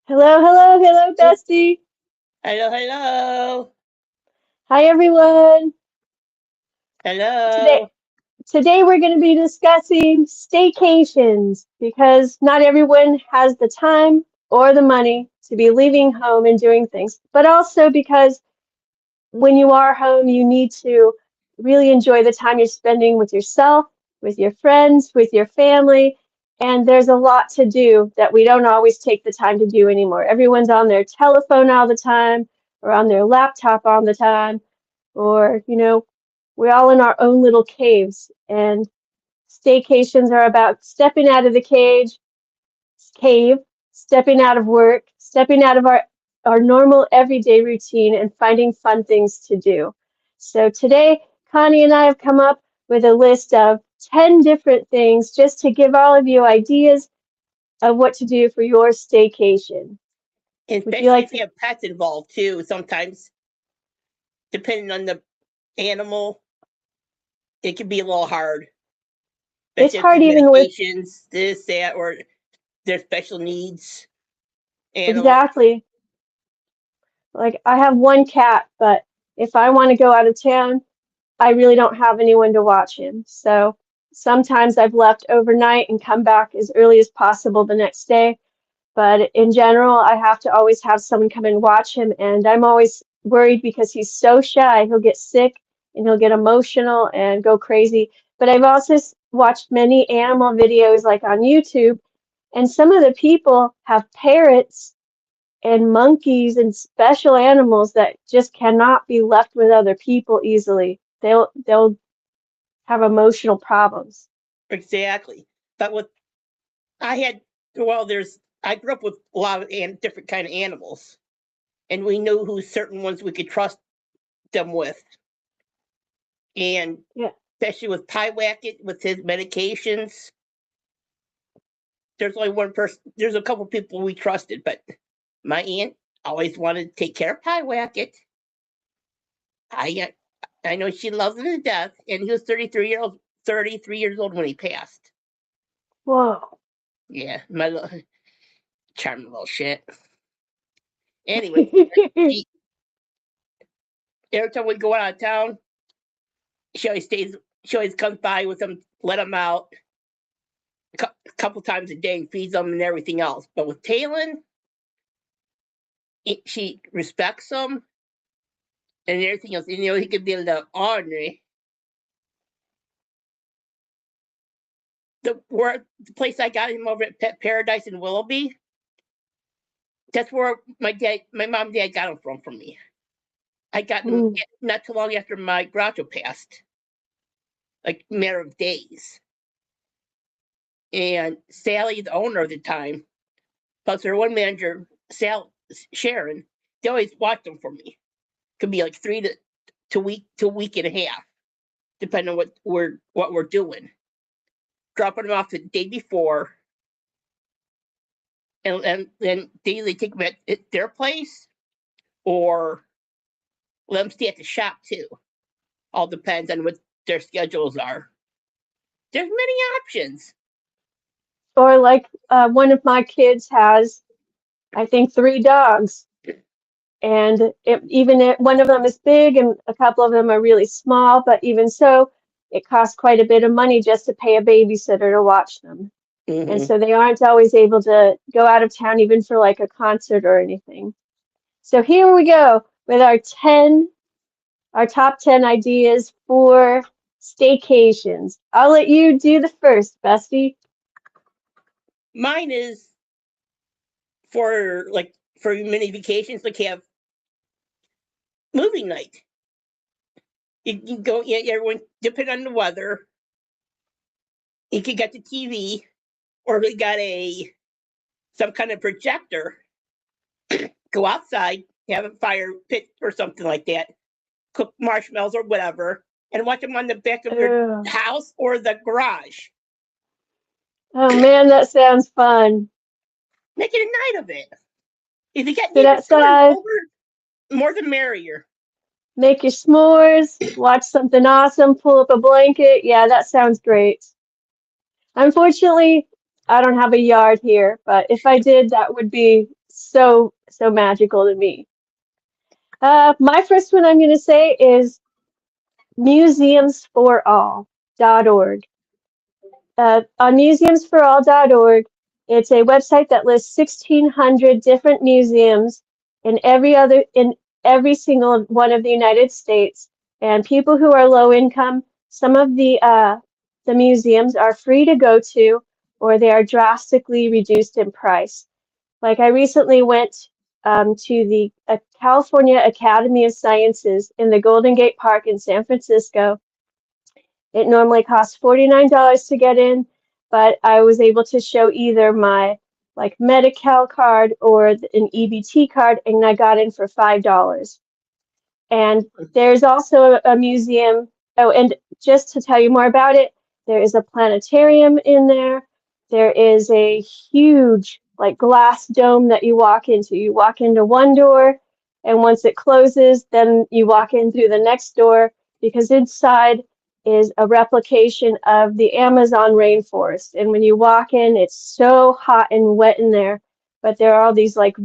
Hello, hello, hello, bestie. Hello, hello, Hi, everyone. Today, hello. today we're going to be discussing staycations because not everyone has the time or the money to be leaving home and doing things, but also because when you are home, you need to really enjoy the time you're spending with yourself, with your friends, with your family. And there's a lot to do that we don't always take the time to do anymore. Everyone's on their telephone all the time or on their laptop all the time, or, we're all in our own little caves. And staycations are about stepping out of the cave, stepping out of work, stepping out of our normal everyday routine and finding fun things to do. So today, Connie and I have come up with a list of 10 different things just to give all of you ideas of what to do for your staycation. Would you Especially like if you to? have pets involved too. Sometimes, depending on the animal, it can be a little hard. It's Especially if hard there's even with medications, this, that, or their special needs animal. exactly. Like I have one cat, but if I want to go out of town, I really don't have anyone to watch him. So sometimes I've left overnight and come back as early as possible the next day. But in general, I have to always have someone come and watch him. And I'm always worried because he's so shy. He'll get sick and he'll get emotional and go crazy. But I've also watched many animal videos like on YouTube. And some of the people have parrots and monkeys and special animals that just cannot be left with other people easily. They'll have emotional problems. Exactly. But with I had well, there's I grew up with a lot of different kind of animals, and we knew who certain ones we could trust them with, and Yeah. especially with Pie Wacket with his medications. There's only one person. There's a couple people we trusted, but my aunt always wanted to take care of Pie Wacket. I know she loves him to death, and he was 33 years old when he passed. Whoa. Yeah, my little, charming little shit. Anyway, she every time we go out of town, she always stays. She always comes by with him, let him out a couple times a day, feeds them and everything else. But with Talon, she respects him and everything else. And, he could be a little ornery. The place I got him over at Pet Paradise in Willoughby, that's where my mom and dad got him from me. I got him Mm. not too long after my Groucho passed, like a matter of days. And Sally, the owner at the time, plus her one manager, Sharon, they always watched them for me. Could be like 3 to a week and a half, depending on what we're doing. Dropping them off the day before, and then they either take them at their place or let them stay at the shop too. All depends on what their schedules are. There's many options. Or like one of my kids has, I think, three dogs. And one of them is big and a couple of them are really small, but even so, it costs quite a bit of money just to pay a babysitter to watch them. And Mm-hmm. so they aren't always able to go out of town even for like a concert or anything. So here we go with our top 10 ideas for staycations. I'll let you do the first, Bestie. Mine is for mini vacations, like have movie night. You can go, yeah, everyone, depending on the weather, you can get the TV or we got some kind of projector. Go outside, have a fire pit or something like that, cook marshmallows or whatever, and watch them on the back of your Ugh. house or the garage. Oh man, that sounds fun. Make it a night of it. If you got Sit neighbors coming outside, over, more the merrier. make your s'mores, watch something awesome, pull up a blanket. Yeah, that sounds great. Unfortunately, I don't have a yard here, but if I did, that would be so magical to me. My first one I'm going to say is museumsforall.org. On museumsforall.org, it's a website that lists 1,600 different museums in every single one of the United States. And people who are low income, some of the museums are free to go to, or they are drastically reduced in price. Like I recently went to the California Academy of Sciences in the Golden Gate Park in San Francisco. It normally costs $49 to get in, but I was able to show either my like Medi-Cal card or an EBT card, and I got in for $5. And there's also a museum. Oh, and just to tell you more about it, there is a planetarium in there. There is a huge like glass dome that you walk into. You walk into one door, and once it closes, then you walk in through the next door because inside is a replication of the Amazon rainforest. And when you walk in, it's so hot and wet in there, but there are all these like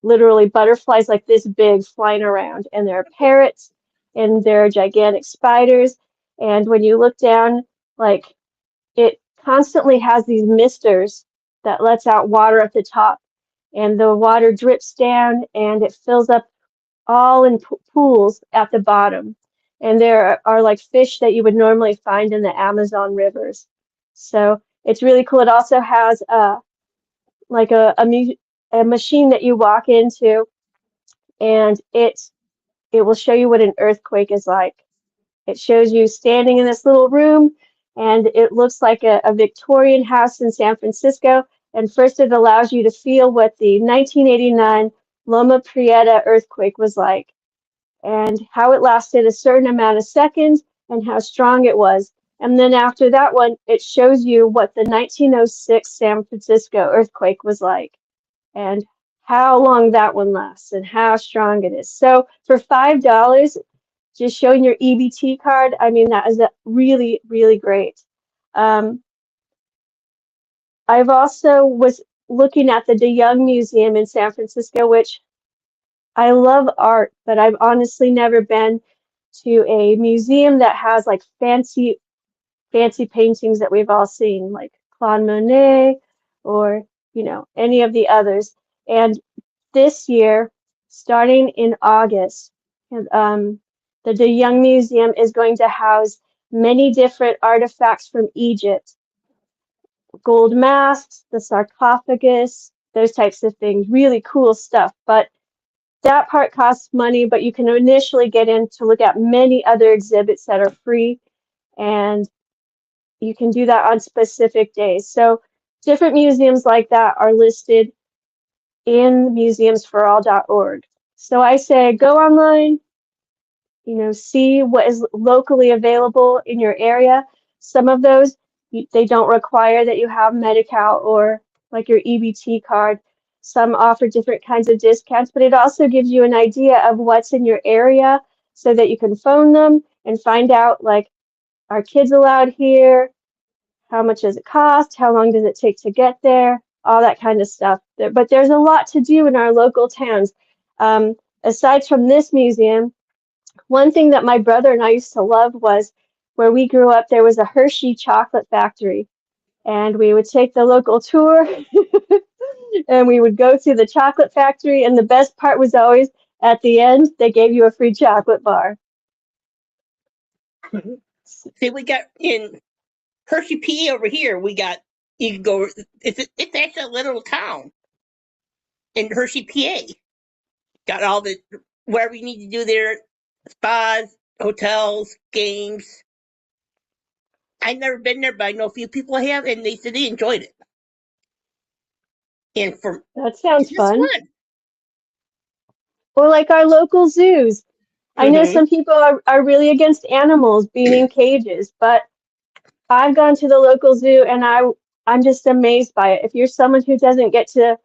literally butterflies like this big flying around, and there are parrots and there are gigantic spiders. And when you look down, like it constantly has these misters that lets out water at the top, and the water drips down and it fills up all in pools at the bottom. And there are like fish that you would normally find in the Amazon rivers. So it's really cool. It also has like a machine that you walk into, and it will show you what an earthquake is like. It shows you standing in this little room, and it looks like a Victorian house in San Francisco. And first, it allows you to feel what the 1989 Loma Prieta earthquake was like, and how it lasted a certain amount of seconds, and how strong it was. And then after that one, it shows you what the 1906 San Francisco earthquake was like, and how long that one lasts and how strong it is. So for $5, just showing your EBT card, I mean, that is really, really great. I've also was looking at the De Young Museum in San Francisco, which I love art, but I've honestly never been to a museum that has like fancy paintings that we've all seen, like Claude Monet or, any of the others. And this year, starting in August, the De Young Museum is going to house many different artifacts from Egypt, gold masks, the sarcophagus, those types of things, really cool stuff. But that part costs money, but you can initially get in to look at many other exhibits that are free, and you can do that on specific days. So different museums like that are listed in museumsforall.org. So I say go online, see what is locally available in your area. Some of those, they don't require that you have Medi-Cal or like your EBT card. Some offer different kinds of discounts, but it also gives you an idea of what's in your area so that you can phone them and find out, like, are kids allowed here? How much does it cost? How long does it take to get there? All that kind of stuff. But there's a lot to do in our local towns. Aside from this museum, one thing that my brother and I used to love was where we grew up, there was a Hershey chocolate factory. And we would take the local tour and we would go to the chocolate factory. And the best part was always at the end, they gave you a free chocolate bar. See, we got in Hershey, PA over here, you can go, it's actually a little town in Hershey, PA. Got all the, whatever you need to do there, spas, hotels, games. I've never been there, but I know a few people have, and they said they enjoyed it. And that sounds fun. fun. Or like our local zoos. I know some people are really against animals being in cages, but I've gone to the local zoo and I'm just amazed by it. If you're someone who doesn't get to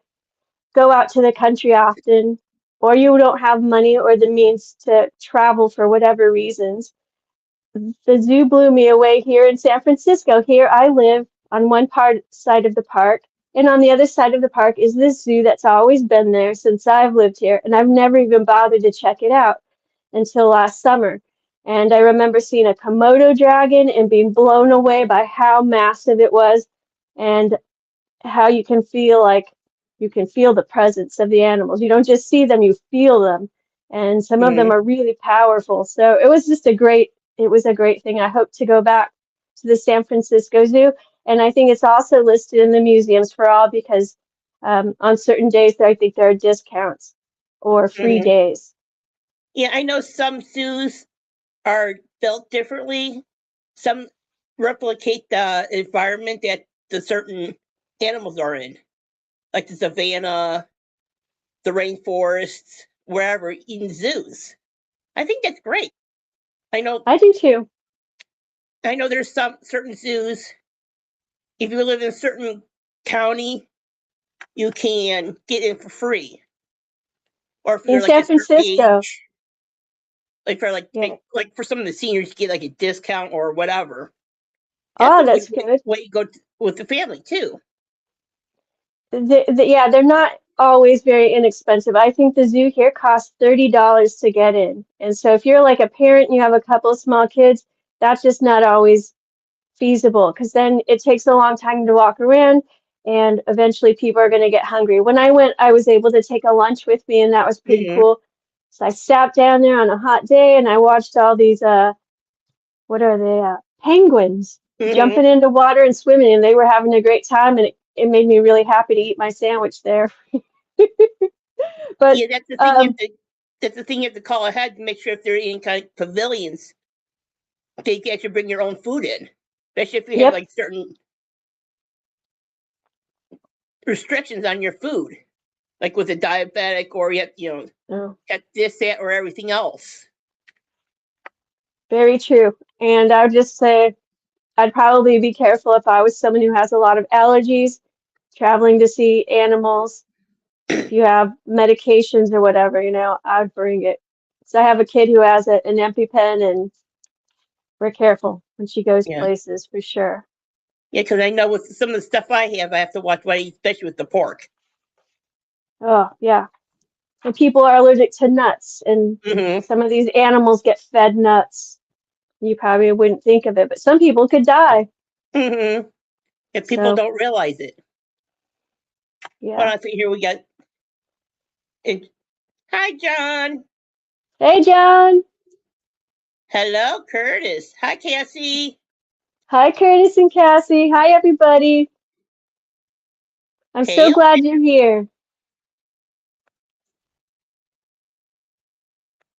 go out to the country often, or you don't have money or the means to travel for whatever reasons, the zoo blew me away here in San Francisco. Here I live on one side of the park, And on the other side of the park is this zoo that's always been there since I've lived here, and I've never even bothered to check it out until last summer. And I remember seeing a Komodo dragon and being blown away by how massive it was and how you can feel the presence of the animals. You don't just see them, you feel them. And some of them Mhm. are really powerful. So it was a great thing. I hope to go back to the San Francisco Zoo. And I think it's also listed in the museums for all because on certain days I think there are discounts or free Mhm. days. Yeah, I know some zoos are built differently. Some replicate the environment that the certain animals are in, like the savannah, the rainforests, wherever in zoos. I think that's great. I know I do too. I know there's some certain zoos, if you live in a certain county, you can get in for free. Or if In you're like San a certain Francisco, age, like for yeah. like for some of the seniors, you get like a discount or whatever. That's Oh, a good that's good. way to go with the family too. Yeah, they're not always very inexpensive. I think the zoo here costs $30 to get in. And so if you're like a parent and you have a couple of small kids, that's just not always feasible because then it takes a long time to walk around and eventually people are going to get hungry. When I went, I was able to take a lunch with me and that was pretty Hmm. cool. So I sat down there on a hot day and I watched all these what are they? Penguins Hmm. jumping into water and swimming, and they were having a great time, and it made me really happy to eat my sandwich there. But Yeah, that's the thing. um, That's the thing you have to call ahead to make sure if there are any kind of pavilions, they get you bring your own food in, especially if you have yep. like certain restrictions on your food, like with a diabetic or Oh, at this, that, or everything else. very true. And I would just say I'd probably be careful if I was someone who has a lot of allergies, traveling to see animals. If you have medications or whatever, I'd bring it. So I have a kid who has an EpiPen, and we're careful when she goes Yeah, places for sure. yeah, because I know with some of the stuff I have to watch what I eat, especially with the pork. Oh, yeah. And people are allergic to nuts, and Hmm. some of these animals get fed nuts. You probably wouldn't think of it, but some people could die. Hmm. If people So, don't realize it. Hold yeah. on, so here we got. It, Hi, John. Hey, John. Hello, Curtis. Hi, Cassie. Hi, Curtis and Cassie. Hi, everybody. I'm so Hale. glad you're here.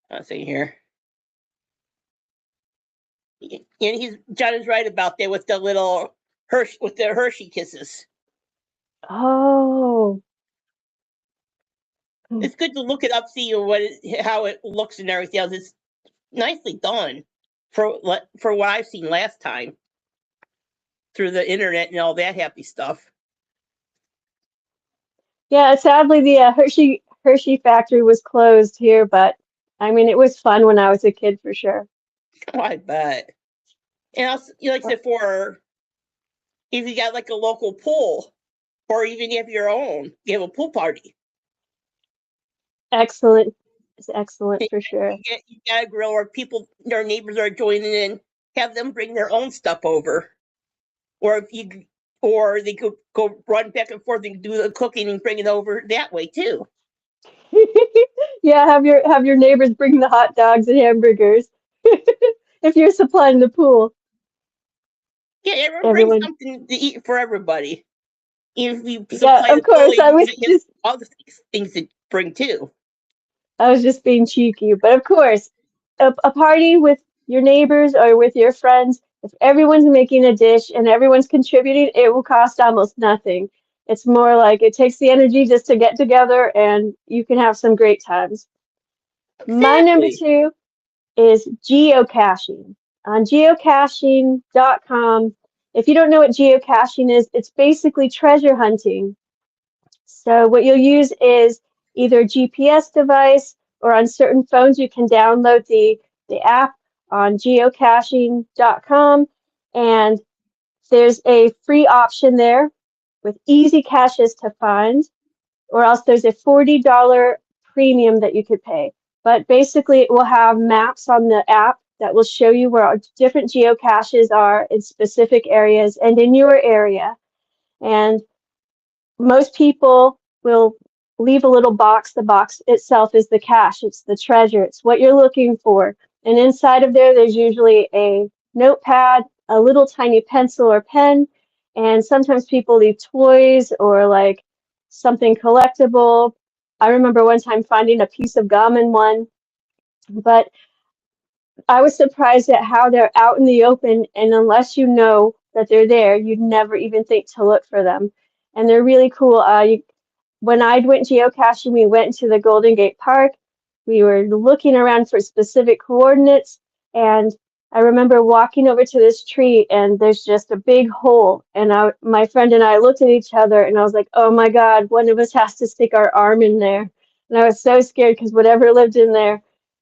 Let's see here. And he's John is right about that with the little Hershey kisses. Oh, It's good to look it up, see how it looks and everything else. It's nicely done for what I've seen last time through the internet and all that happy stuff. yeah. Sadly, the Hershey factory was closed here, but I mean, it was fun when I was a kid for sure. Oh, I bet. And also, like I said, for if you got like a local pool, or even if your own, you have a pool party. Excellent. It's excellent You for sure. you got a grill, or people, your neighbors are joining in. Have them bring their own stuff over, or if you, or they could go run back and forth and do the cooking and bring it over that way too. Yeah, have your neighbors bring the hot dogs and hamburgers if you're supplying the pool. Yeah, everyone brings Everyone. something to eat for everybody. If you Yeah, supply of the pool, course. you have all the things to bring too. I was just being cheeky, but of course, a party with your neighbors or with your friends, if everyone's making a dish and everyone's contributing, it will cost almost nothing. It's more like it takes the energy just to get together and you can have some great times. My number Exactly. two is geocaching. On geocaching.com, if you don't know what geocaching is, it's basically treasure hunting. So what you'll use is either a GPS device or on certain phones you can download the app on geocaching.com and there's a free option there with easy caches to find, or else there's a $40 premium that you could pay. But basically, it will have maps on the app that will show you where different geocaches are in specific areas and in your area. And most people will leave a little box. The box itself is the cache. It's the treasure. It's what you're looking for. And inside of there, there's usually a notepad, a little tiny pencil or pen, and sometimes people leave toys or like something collectible. I remember one time finding a piece of gum in one, but I was surprised at how they're out in the open, and unless you know that they're there, you'd never even think to look for them. And they're really cool. When I went geocaching, we went to the Golden Gate Park. We were looking around for specific coordinates, and I remember walking over to this tree, and there's just a big hole. And my friend and I looked at each other, and I was like, "Oh my God, one of us has to stick our arm in there." And I was so scared because whatever lived in there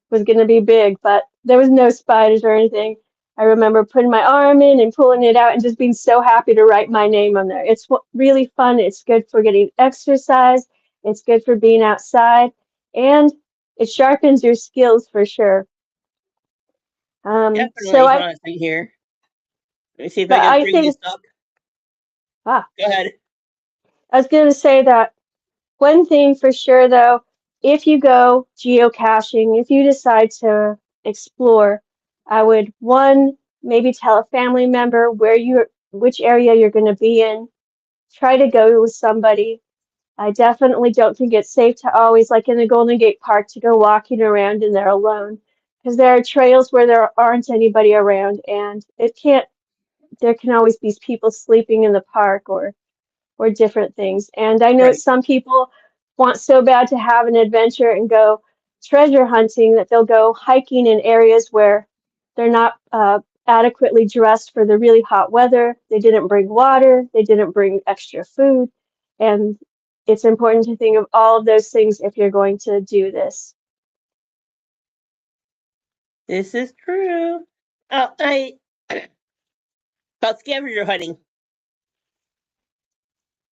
was going to be big, but there was no spiders or anything. I remember putting my arm in and pulling it out and just being so happy to write my name on there. It's really fun. It's good for getting exercise. It's good for being outside. And it sharpens your skills for sure. So Definitely fun thing here. Let me see if I but can I bring this think, up. ah, Go ahead. I was going to say that one thing for sure though, if you go geocaching, if you decide to explore, I would maybe tell a family member which area you're going to be in. Try to go with somebody. I definitely don't think it's safe to always, like in the Golden Gate Park, to go walking around in there alone, because there are trails where there aren't anybody around, and there can always be people sleeping in the park or different things. And I know Right. some people want so bad to have an adventure and go treasure hunting that they'll go hiking in areas where they're not adequately dressed for the really hot weather. They didn't bring water, they didn't bring extra food. And it's important to think of all of those things if you're going to do this. This is true. I about scavenger hunting.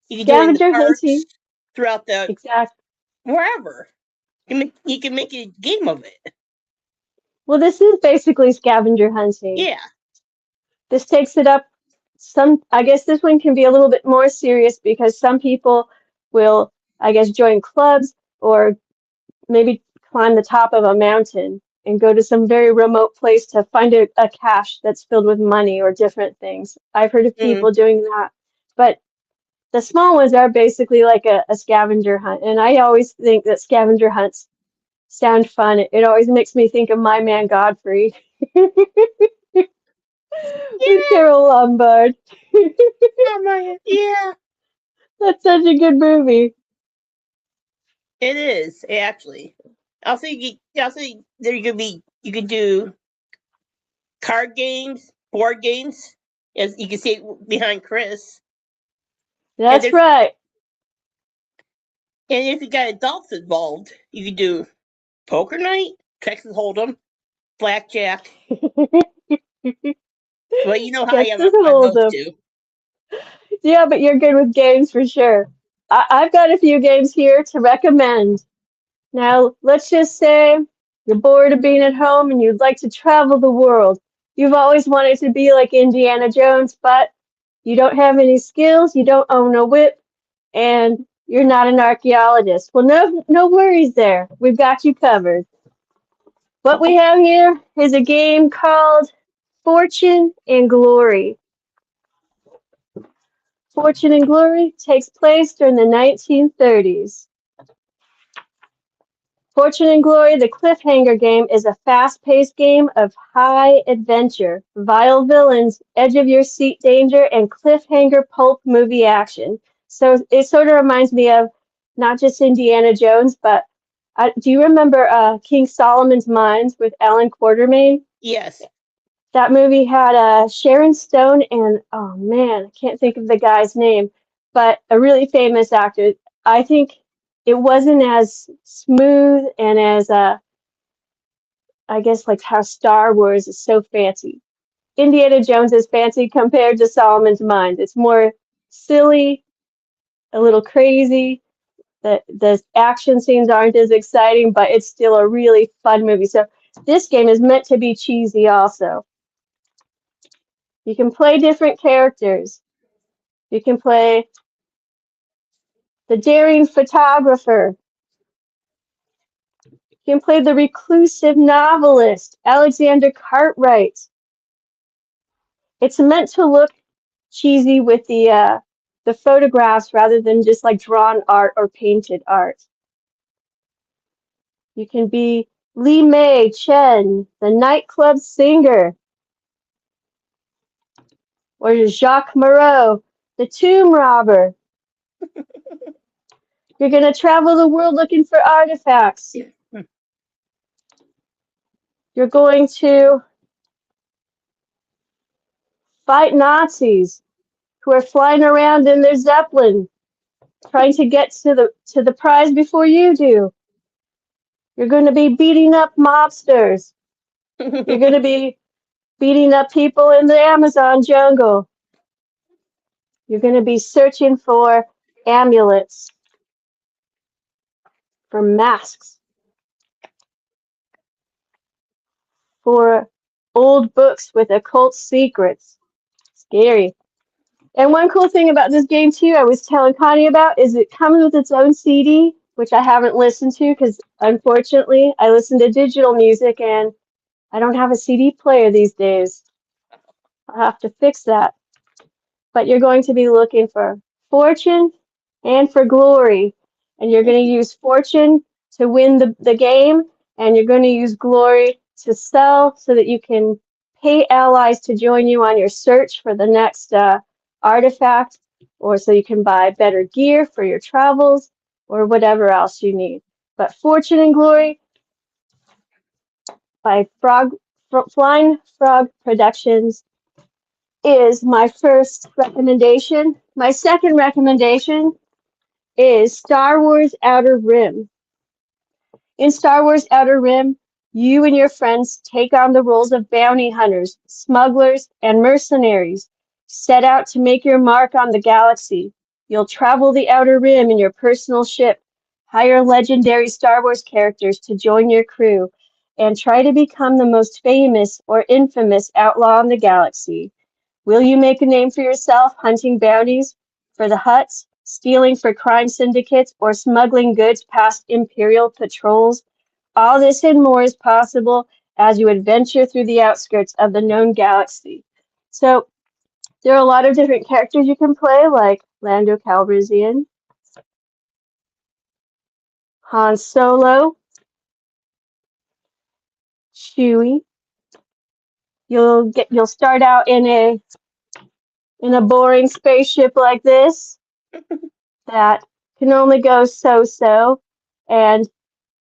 You can do it in the Scavenger parks, hunting, throughout the exactly. wherever. You can make a game of it. Well, this is basically scavenger hunting. Yeah. This takes it up I guess this one can be a little bit more serious because some people will, I guess, join clubs or maybe climb the top of a mountain and go to some very remote place to find a cache that's filled with money or different things. I've heard of Mm. people doing that. But the small ones are basically like a scavenger hunt. And I always think that scavenger hunts sound fun. It always makes me think of My Man Godfrey with Yeah. Carol Lombard. Oh my. Yeah. That's such a good movie. It is actually. Also, there you could be. You could do card games, board games, as you can see behind Chris. And That's there's right. and if you got adults involved, you could do poker night, Texas Hold'em, blackjack. Well, you know how I am Texas on those Hold'em. two. Yeah, but you're good with games for sure. I've got a few games here to recommend. Now, let's just say you're bored of being at home and you'd like to travel the world. You've always wanted to be like Indiana Jones, but you don't have any skills, you don't own a whip, and you're not an archaeologist. Well, no worries there. We've got you covered. What we have here is a game called Fortune and Glory. Fortune and Glory takes place during the 1930s. Fortune and Glory, the cliffhanger game, is a fast-paced game of high adventure, vile villains, edge-of-your-seat danger, and cliffhanger pulp movie action. So it sort of reminds me of not just Indiana Jones, but do you remember King Solomon's Mines with Alan Quartermain? Yes. That movie had Sharon Stone and, oh man, I can't think of the guy's name, but a really famous actor. I think it wasn't as smooth and as, I guess, like how Star Wars is so fancy. Indiana Jones is fancy compared to Solomon's Mines. It's more silly, a little crazy. The action scenes aren't as exciting, but it's still a really fun movie. So this game is meant to be cheesy also. You can play different characters. You can play the daring photographer. You can play the reclusive novelist, Alexander Cartwright. It's meant to look cheesy with the photographs rather than just like drawn art or painted art. You can be Li Mei Chen, the nightclub singer, or Jacques Moreau, the tomb robber. You're going to travel the world looking for artifacts. You're going to fight Nazis who are flying around in their Zeppelin, trying to get to the prize before you do. You're going to be beating up mobsters. You're going to be beating up people in the Amazon jungle. You're going to be searching for amulets, for masks, for old books with occult secrets. Scary. And one cool thing about this game, too, I was telling Connie about, is it comes with its own CD, which I haven't listened to because, unfortunately, I listen to digital music and I don't have a CD player these days. I'll have to fix that. But you're going to be looking for fortune and for glory. And you're going to use fortune to win the game, and you're going to use glory to sell so that you can pay allies to join you on your search for the next artifact, or so you can buy better gear for your travels, or whatever else you need. But Fortune and Glory by Flying Frog Productions is my first recommendation. My second recommendation is Star Wars Outer Rim. In Star Wars Outer Rim, you and your friends take on the roles of bounty hunters, smugglers, and mercenaries, set out to make your mark on the galaxy. You'll travel the Outer Rim in your personal ship, hire legendary Star Wars characters to join your crew, and try to become the most famous or infamous outlaw in the galaxy. Will you make a name for yourself hunting bounties for the Hutts, stealing for crime syndicates, or smuggling goods past Imperial patrols? All this and more is possible as you adventure through the outskirts of the known galaxy. So there are a lot of different characters you can play, like Lando Calrissian, Han Solo, Chewie. You'll start out in a boring spaceship like this that can only go so-so, and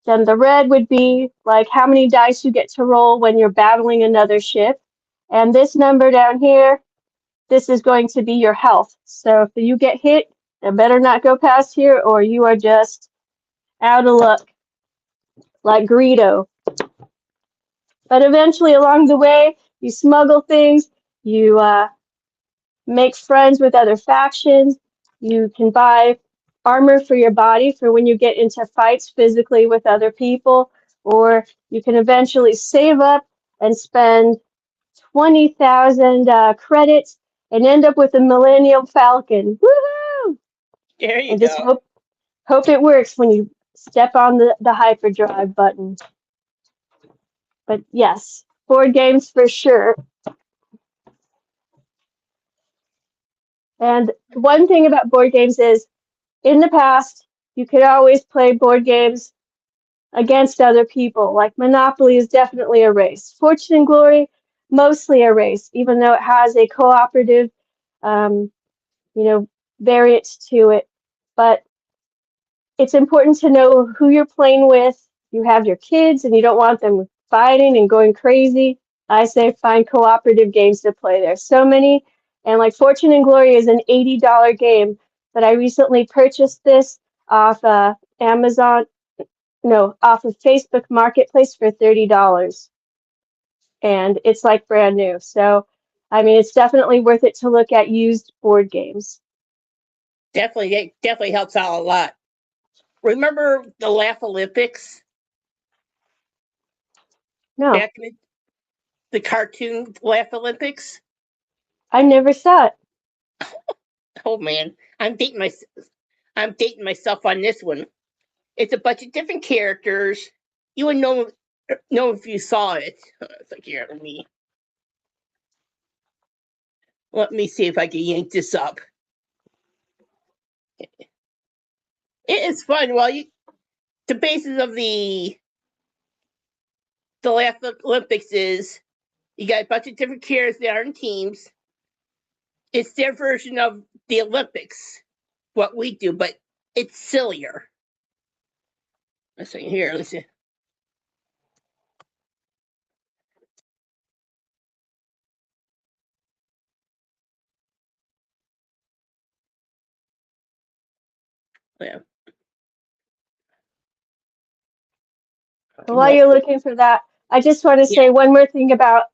then the red would be like how many dice you get to roll when you're battling another ship. And this number down here, this is going to be your health. So if you get hit, it better not go past here or you are just out of luck, like Greedo. But eventually along the way, you smuggle things, you make friends with other factions, you can buy armor for your body for when you get into fights physically with other people, or you can eventually save up and spend 20,000 credits and end up with a Millennium Falcon. Woohoo! There you And just go. hope it works when you step on the hyperdrive button. But yes, board games for sure. And one thing about board games is in the past, you could always play board games against other people. Like Monopoly is definitely a race. Fortune and Glory, mostly a race, even though it has a cooperative, um, variant to it. But it's important to know who you're playing with. You have your kids and you don't want them fighting and going crazy. I say find cooperative games to play. There's so many. And like Fortune and Glory is an $80 game, but I recently purchased this off Amazon, no, off of Facebook Marketplace for $30. And it's like brand new. So, I mean, it's definitely worth it to look at used board games. definitely helps out a lot. Remember the Laugh Olympics? No, Back in the cartoon Laugh Olympics? I never saw it. Oh man, I'm dating myself on this one. It's a bunch of different characters. You would know if you saw it. It's like, here, let me see if I can yank this up. It is fun. Well, the basis of the Laugh Olympics is you got a bunch of different characters that are in teams. It's their version of the Olympics, what we do, but it's sillier. Let's see here. Let's see. Yeah. While you're looking for that, I just want to Yeah. say one more thing about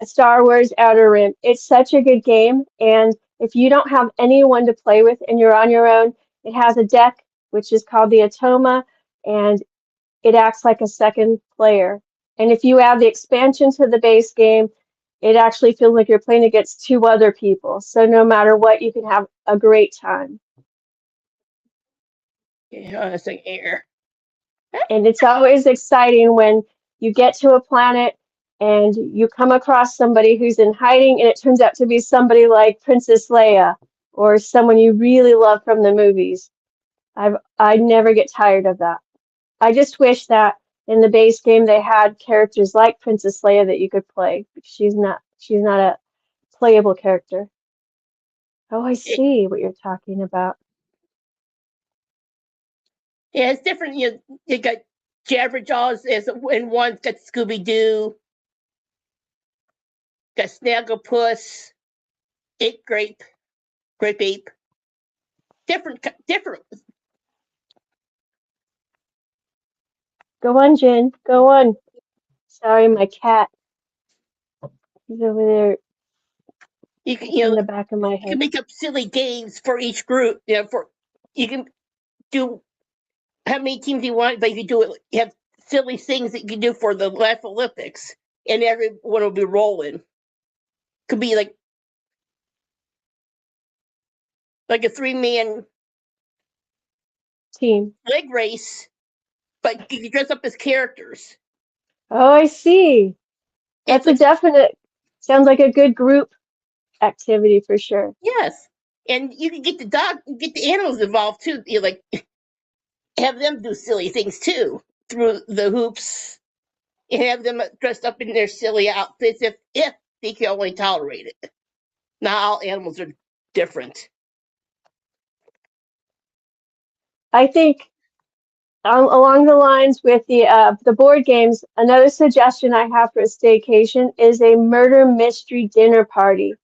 Star Wars Outer Rim. It's such a good game, and if you don't have anyone to play with and you're on your own, it has a deck which is called the Atoma, and it acts like a second player. And if you add the expansion to the base game, it actually feels like you're playing against two other people. So no matter what, you can have a great time. Yeah, it's like air. And it's always exciting when you get to a planet and you come across somebody who's in hiding and it turns out to be somebody like Princess Leia or someone you really love from the movies. I never get tired of that. I just wish that in the base game they had characters like Princess Leia that you could play. She's not a playable character. Oh, I It, see what you're talking about. yeah, it's different. You got Jabberjaws in one, got Scooby Doo, got Snagglepuss, Grape Ape. Different. Go on, Jen. Go on. Sorry, my cat. He's over there You can in the back of my you can head. make up silly games for each group. You can do how many teams you want, but you can do it. You have silly things that you can do for the Laugh Olympics, and everyone will be rolling. Could be like a 3-man Team. leg race, but you can dress up as characters. Oh, I see. It's That's a like, definite, sounds like a good group activity for sure. yes, and you can get the animals involved too. You like have them do silly things too through the hoops, and have them dressed up in their silly outfits if they can only tolerate it. Not all animals are different. I think along the lines with the board games, another suggestion I have for a staycation is a murder mystery dinner party.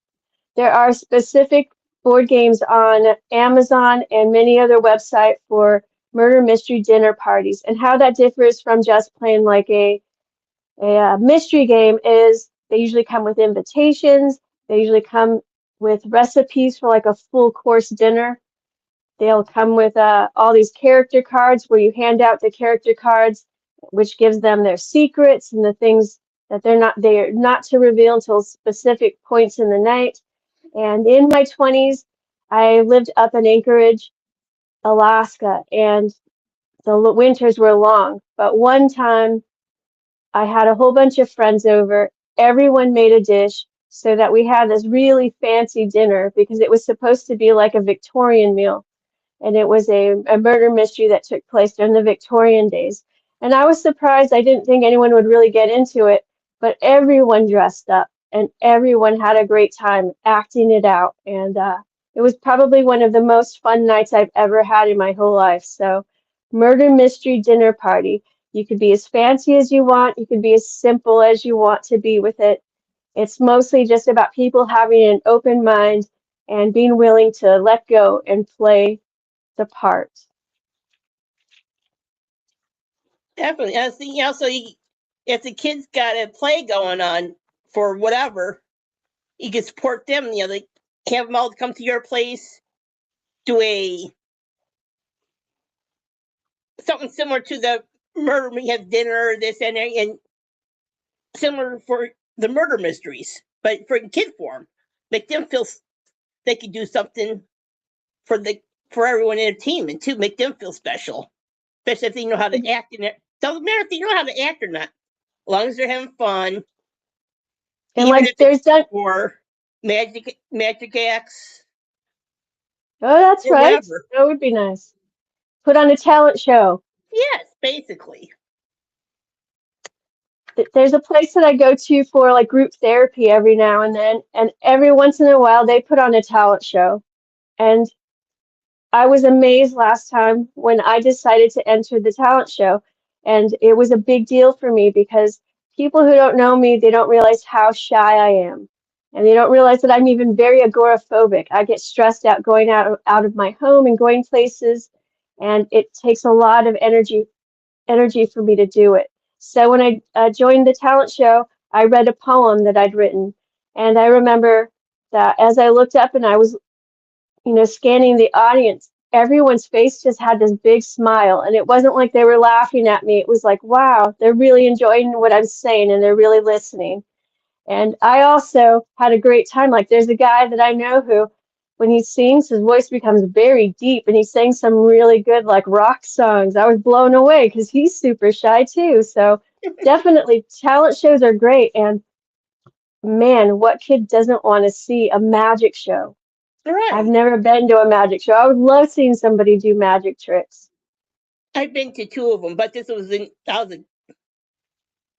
There are specific board games on Amazon and many other websites for murder mystery dinner parties. And how that differs from just playing like a mystery game is they usually come with invitations. They usually come with recipes for like a full course dinner. They'll come with all these character cards where you hand out the character cards, which gives them their secrets and the things that they are not to reveal until specific points in the night. And in my 20s, I lived up in Anchorage, Alaska, and the winters were long. But one time I had a whole bunch of friends over. Everyone made a dish so that we had this really fancy dinner because it was supposed to be like a Victorian meal. And it was a murder mystery that took place during the Victorian days. And I was surprised. I didn't think anyone would really get into it, but everyone dressed up and everyone had a great time acting it out. And it was probably one of the most fun nights I've ever had in my whole life. So, murder mystery dinner party. You could be as fancy as you want, you could be as simple as you want to be with it. It's mostly just about people having an open mind and being willing to let go and play the part. Definitely. I think also if the kids got a play going on for whatever, you can support them. They have them all come to your place. do something similar to the murder. We have dinner, this and similar for the murder mysteries, but for kid form, make them feel they could do something for everyone in a team, and to make them feel special, especially if they know how to act in it. Doesn't matter if they know how to act or not, as long as they're having fun. And even like if there's done or magic acts. Oh, that's Or right. whatever. That would be nice. Put on a talent show. Yes, basically. There's a place that I go to for like group therapy every now and then, and every once in a while they put on a talent show. And I was amazed last time when I decided to enter the talent show, and it was a big deal for me because people who don't know me, they don't realize how shy I am. And they don't realize that I'm even very agoraphobic. I get stressed out going out of my home and going places, and it takes a lot of energy for me to do it. So when I joined the talent show, I read a poem that I'd written, and I remember that as I looked up and I was, scanning the audience, everyone's face just had this big smile, and it wasn't like they were laughing at me. It was like, wow, they're really enjoying what I'm saying, and they're really listening. And I also had a great time. Like there's a guy that I know who, when he sings, his voice becomes very deep, and he sang some really good like rock songs. I was blown away because he's super shy too. So definitely talent shows are great. And man, what kid doesn't want to see a magic show? I've Right. never been to a magic show. I would love seeing somebody do magic tricks. I've been to 2 of them, but this was in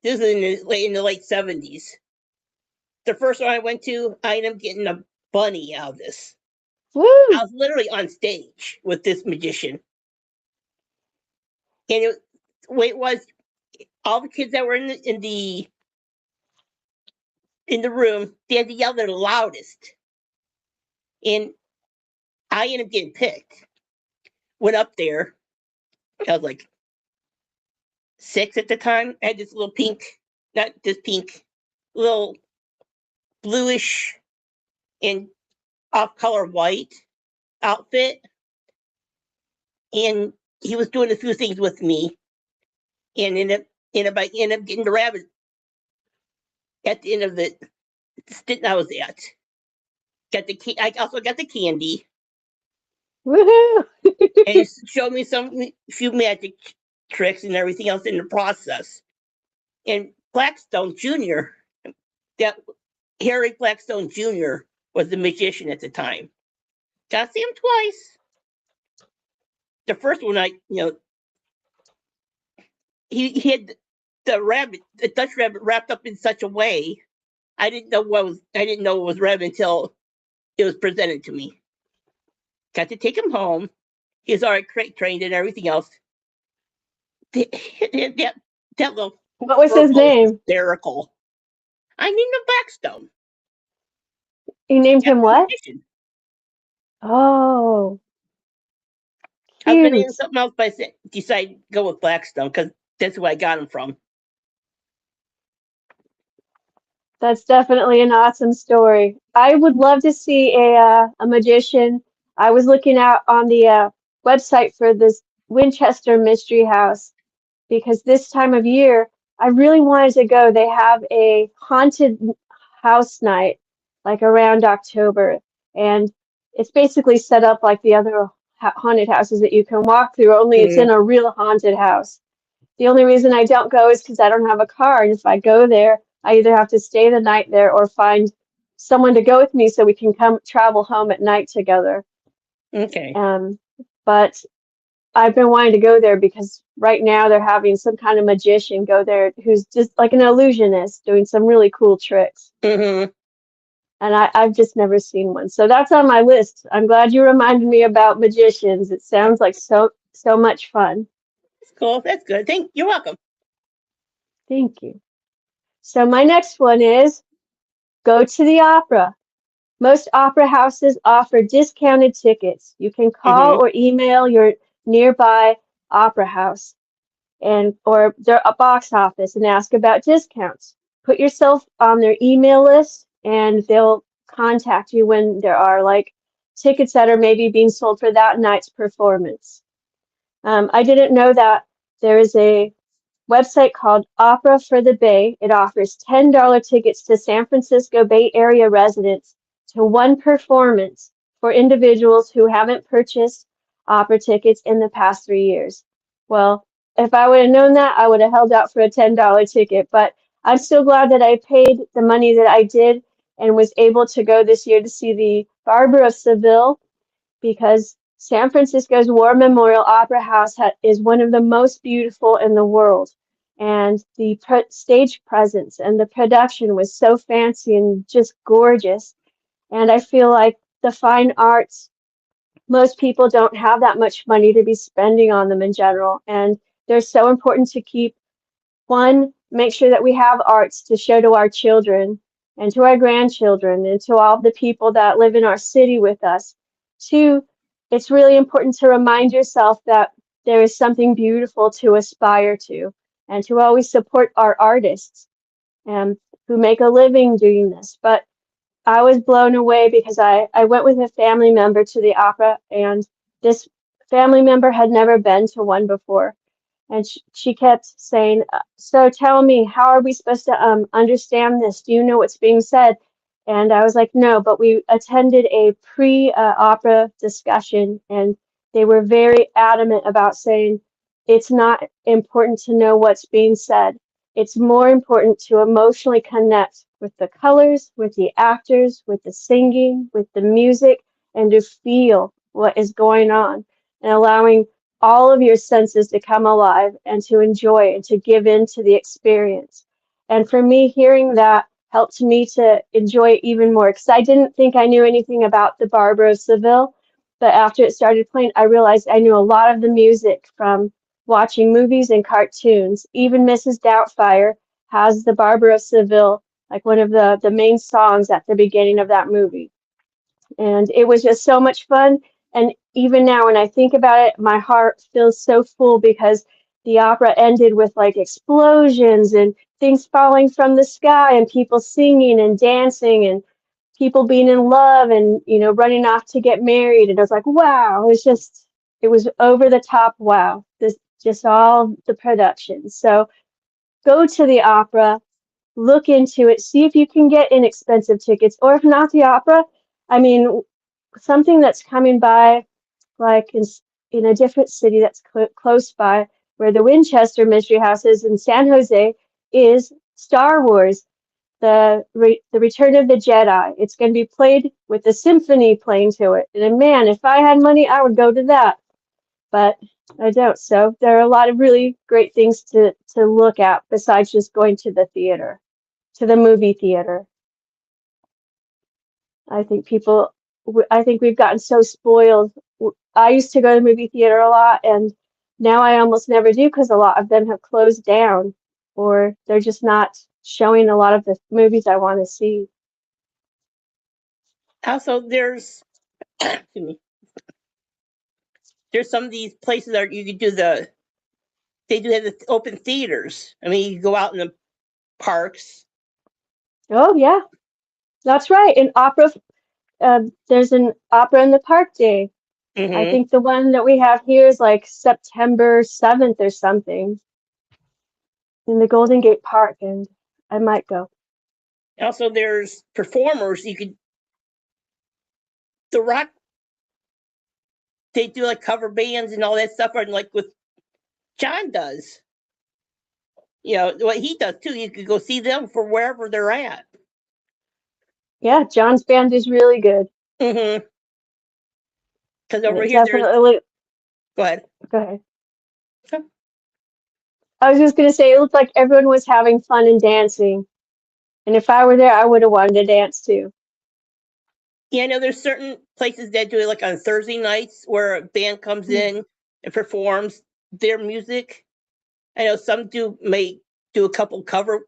the late 70s. The first one I went to, I ended up getting a bunny out of this. I Woo! was literally on stage with this magician, and it was all the kids that were in the room. They had to yell their loudest, and I ended up getting picked. Went up there. I was like 6 at the time. I had this little pink, not this pink, little bluish and off color white outfit. And he was doing a few things with me, and ended up getting the rabbit at the end of the stint I was at. I also got the candy, Woohoo! and he showed me few magic tricks and everything else in the process. And Blackstone Jr., that Harry Blackstone Jr. was the magician at the time. Got to see him twice. The first one, he had the Dutch rabbit, wrapped up in such a way I didn't know it was rabbit until it was presented to me. Got to take him home. He was already trained and everything else. That little What was his purple was name? hysterical. I named him Blackstone. You named That's him the what? magician. Oh, I was going to name him cute. something else, but I decided to go with Blackstone because that's who I got him from. That's definitely an awesome story. I would love to see a magician. I was looking out on the website for this Winchester Mystery House because this time of year I really wanted to go. They have a haunted house night like around October, and it's basically set up like the other haunted houses that you can walk through, only it's in Mm, a real haunted house. The only reason I don't go is because I don't have a car, and if I go there, I either have to stay the night there or find someone to go with me so we can come travel home at night together. okay. Um, but I've been wanting to go there because right now they're having some kind of magician go there who's just like an illusionist doing some really cool tricks. Mm-hmm. And I've just never seen one. So that's on my list. I'm glad you reminded me about magicians. It sounds like so much fun. That's cool. That's good. You're welcome. Thank you. So my next one is go to the opera. Most opera houses offer discounted tickets. You can call Mm-hmm. or email your nearby opera house or their box office and ask about discounts. Put yourself on their email list and they'll contact you when there are like tickets that are maybe being sold for that night's performance. I didn't know that there is a website called Opera for the Bay. It offers $10 tickets to San Francisco Bay Area residents to one performance for individuals who haven't purchased opera tickets in the past 3 years. Well, if I would have known that, I would have held out for a $10 ticket, but I'm still glad that I paid the money that I did and was able to go this year to see the Barber of Seville, because San Francisco's War Memorial Opera House is one of the most beautiful in the world. And the stage presence and the production was so fancy and just gorgeous. And I feel like the fine arts, most people don't have that much money to be spending on them in general. And they're so important to keep. One, make sure that we have arts to show to our children and to our grandchildren and to all the people that live in our city with us. Two, it's really important to remind yourself that there is something beautiful to aspire to and to always support our artists who make a living doing this. But I was blown away because I went with a family member to the opera, and this family member had never been to one before. And she kept saying, so tell me, how are we supposed to understand this? Do you know what's being said? And I was like, no, but we attended a pre-opera discussion, and they were very adamant about saying it's not important to know what's being said. It's more important to emotionally connect with the colors, with the actors, with the singing, with the music, and to feel what is going on, and allowing all of your senses to come alive and to enjoy and to give in to the experience. And for me, hearing that helped me to enjoy it even more, because I didn't think I knew anything about the Barber of Seville, but after it started playing, I realized I knew a lot of the music from watching movies and cartoons. Even Mrs. Doubtfire has the Barber of Seville, like one of the main songs at the beginning of that movie. And it was just so much fun. And even now, when I think about it, my heart feels so full because the opera ended with like explosions and things falling from the sky and people singing and dancing and people being in love and, running off to get married. And I was like, wow, it was over the top. Wow. This just all the production. So go to the opera, look into it, see if you can get inexpensive tickets, or if not the opera, I mean, something that's coming by, like in a different city that's close by, where the Winchester Mystery House is in San Jose, is Star Wars, the Return of the Jedi. It's going to be played with the symphony playing to it. And man, if I had money, I would go to that. But I don't. So there are a lot of really great things to look at besides just going to the theater, to the movie theater. I think I think we've gotten so spoiled. I used to go to the movie theater a lot, and now I almost never do because a lot of them have closed down, or they're just not showing a lot of the movies I want to see. Also, there's excuse me, there's some of these places that you could do they do have the open theaters. I mean, you go out in the parks. Oh yeah, that's right. In opera, there's an opera in the park day. I Mm-hmm. think the one that we have here is like September 7th or something in the Golden Gate Park, and I might go. Also, there's performers. The rock, they do like cover bands and all that stuff, and like with John does. What he does too. You could go see them for wherever they're at. Yeah, John's band is really good. Mm-hmm. Because And over it here, there's. definitely. Go ahead. Go ahead. I was just gonna say it looked like everyone was having fun and dancing. And if I were there, I would have wanted to dance too. Yeah, I know there's certain places that do it like on Thursday nights where a band comes in and performs their music. I know some may do a couple cover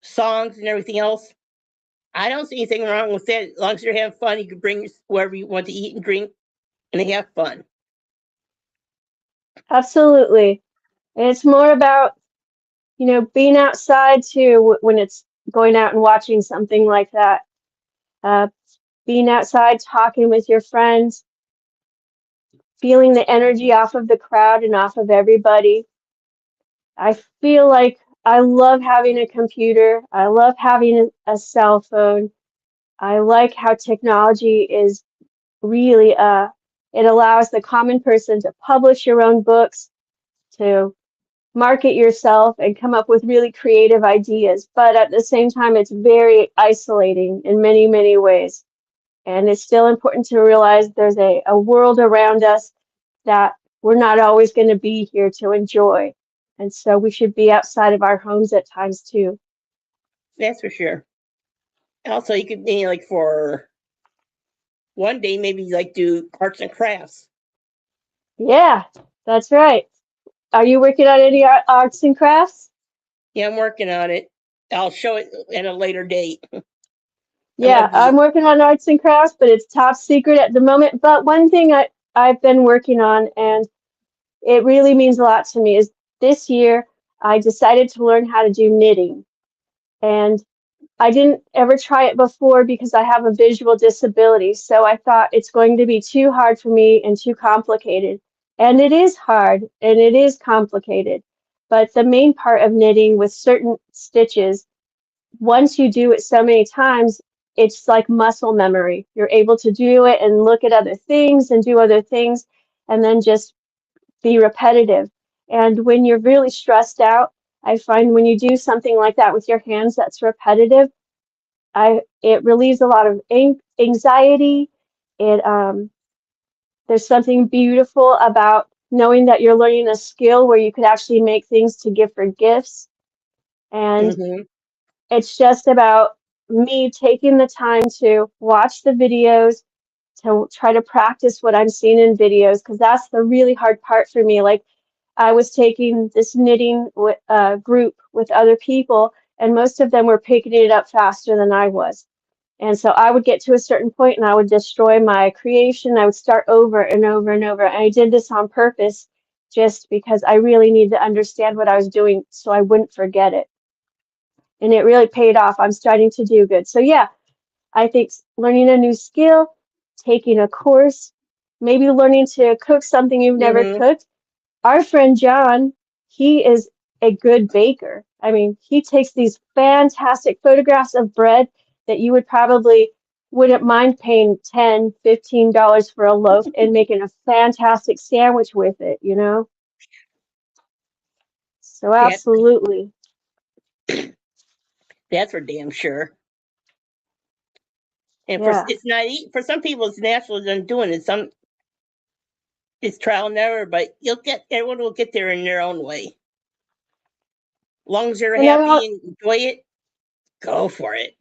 songs and everything else. I don't see anything wrong with that. As long as you're having fun, you can bring wherever you want to eat and drink and have fun. Absolutely. And it's more about, being outside too when it's going out and watching something like that. Uh, being outside, talking with your friends, feeling the energy off of the crowd and off of everybody. I feel like I love having a computer. I love having a cell phone. I like how technology is really, it allows the common person to publish your own books, to market yourself and come up with really creative ideas. But at the same time, it's very isolating in many, many ways. And it's still important to realize there's a world around us that we're not always going to be here to enjoy. And so we should be outside of our homes at times too. That's for sure. Also, you could, like for one day, maybe like do arts and crafts. Yeah, that's right. Are you working on any arts and crafts? Yeah, I'm working on it. I'll show it at a later date. Yeah, I'm working on arts and crafts, but it's top secret at the moment. But one thing I've been working on, and it really means a lot to me, is this year I decided to learn how to do knitting. And I didn't ever try it before because I have a visual disability. So I thought it's going to be too hard for me and too complicated. And it is hard and it is complicated. But the main part of knitting with certain stitches, once you do it so many times, it's like muscle memory. You're able to do it and look at other things and do other things and then just be repetitive. And when you're really stressed out, I find when you do something like that with your hands that's repetitive, it relieves a lot of anxiety. There's something beautiful about knowing that you're learning a skill where you could actually make things to give for gifts. And Mm-hmm. it's just about me taking the time to watch the videos, to try to practice what I'm seeing in videos, because that's the really hard part for me. Like I was taking this knitting group with other people, and most of them were picking it up faster than I was. And so I would get to a certain point and I would destroy my creation. I would start over and over and over. And I did this on purpose just because I really needed to understand what I was doing so I wouldn't forget it. And it really paid off. I'm starting to do good. So yeah, I think learning a new skill, taking a course, maybe learning to cook something you've never Mm-hmm. cooked. Our friend John, he is a good baker. I mean, he takes these fantastic photographs of bread that you would probably wouldn't mind paying $10, $15 for a loaf and making a fantastic sandwich with it, you know? So That, absolutely. that's for damn sure. And for Yeah. it's not for some people it's natural than doing it. Some it's trial and error, but everyone will get there in their own way. As long as you're And happy and enjoy it, go for it.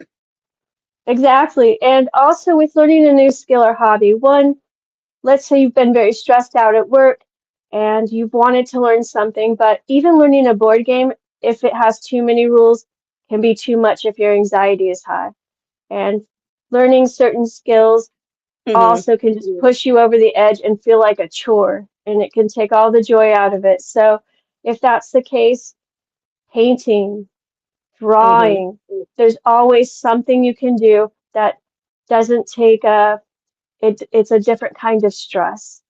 exactly. And also with learning a new skill or hobby, one, let's say you've been very stressed out at work and you've wanted to learn something, but even learning a board game, if it has too many rules, can be too much if your anxiety is high. And learning certain skills Mm-hmm. also can just push you over the edge and feel like a chore, and it can take all the joy out of it. So if that's the case, painting, Mm-hmm. drawing, there's always something you can do that doesn't take it's a different kind of stress,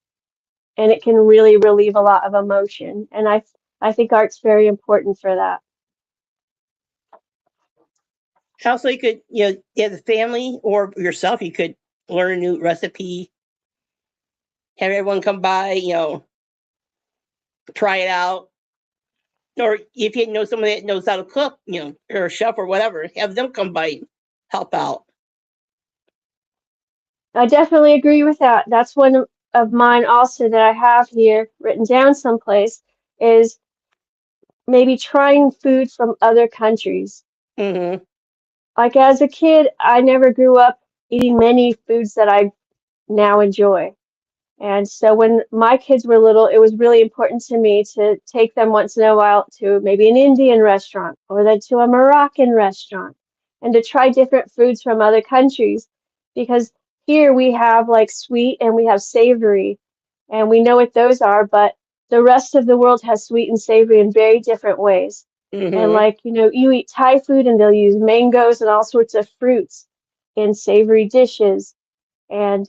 and it can really relieve a lot of emotion. And I think art's very important for that. Also, you could, as a family or yourself, you could learn a new recipe, have everyone come by, try it out. Or if you know somebody that knows how to cook, or a chef or whatever, have them come by and help out. I definitely agree with that. That's one of mine also that I have here written down someplace is maybe trying food from other countries. Mm-hmm. Like as a kid, I never grew up eating many foods that I now enjoy. And so when my kids were little, it was really important to me to take them once in a while to maybe an Indian restaurant or then to a Moroccan restaurant and to try different foods from other countries because here we have like sweet and we have savory and we know what those are, but the rest of the world has sweet and savory in very different ways. And Mm-hmm. like, you eat Thai food and they'll use mangoes and all sorts of fruits in savory dishes. And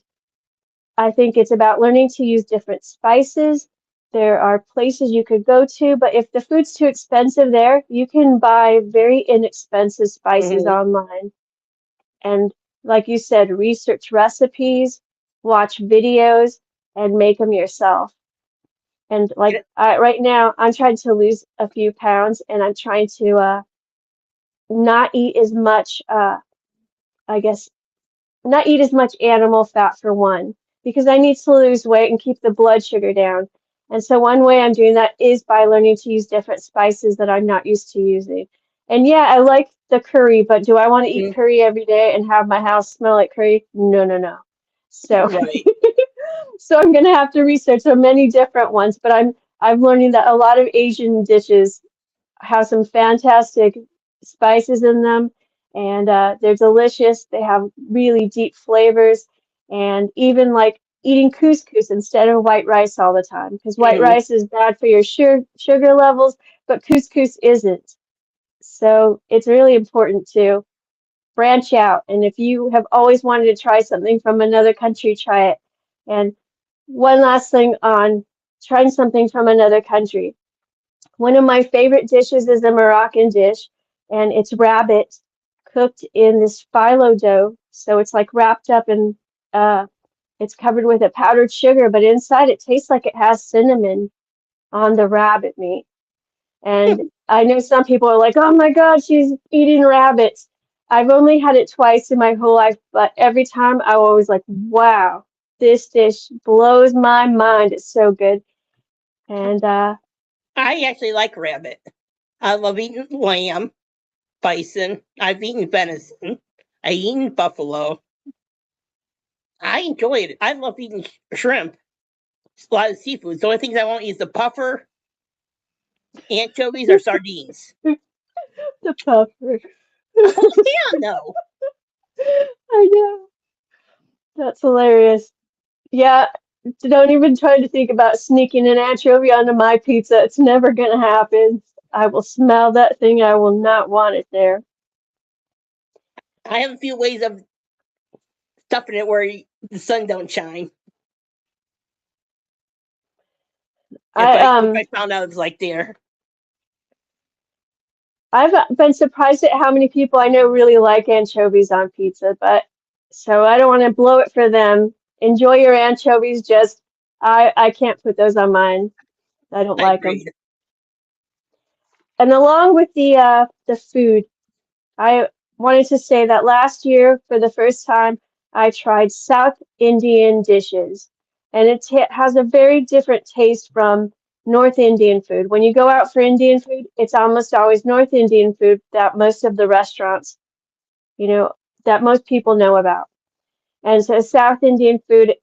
I think it's about learning to use different spices. There are places you could go to, but if the food's too expensive there, you can buy very inexpensive spices Hmm. online. And like you said, research recipes, watch videos, and make them yourself. And like right now, I'm trying to lose a few pounds, and I'm trying to not eat as much, I guess, not eat as much animal fat for one, because I need to lose weight and keep the blood sugar down. And so one way I'm doing that is by learning to use different spices that I'm not used to using. And yeah, I like the curry, but do I want to eat curry every day and have my house smell like curry? No, no, no. So Right. so I'm gonna have to research so many different ones, but I'm learning that a lot of Asian dishes have some fantastic spices in them, and they're delicious. They have really deep flavors, and even like eating couscous instead of white rice all the time, because white Hmm. rice is bad for your sugar levels, but couscous isn't. So it's really important to branch out. And if you have always wanted to try something from another country, try it. And one last thing on trying something from another country. One of my favorite dishes is a Moroccan dish, and it's rabbit cooked in this phyllo dough. So it's like wrapped up in, it's covered with a powdered sugar, but inside it tastes like it has cinnamon on the rabbit meat. And I know some people are like, oh my God, she's eating rabbits. I've only had it twice in my whole life, but every time I always like, wow, this dish blows my mind. It's so good. And I actually like rabbit. I love eating lamb, bison. I've eaten venison. I've eaten buffalo. I enjoy it. I love eating shrimp. A lot of seafood. The only things I won't eat is the puffer, anchovies, or sardines. the puffer. Oh, hell no. I know. That's hilarious. Yeah, don't even try to think about sneaking an anchovy onto my pizza. It's never gonna happen. I will smell that thing. I will not want it there. I have a few ways of stuffing it where the sun don't shine. If I I found out it's like there. I've been surprised at how many people I know really like anchovies on pizza, but so I don't want to blow it for them. Enjoy your anchovies, just I can't put those on mine. I don't I like them. agreed. And along with the food, I wanted to say that last year, for the first time, I tried South Indian dishes, and it has a very different taste from North Indian food. When you go out for Indian food, it's almost always North Indian food that most of the restaurants, you know, that most people know about. And so South Indian food,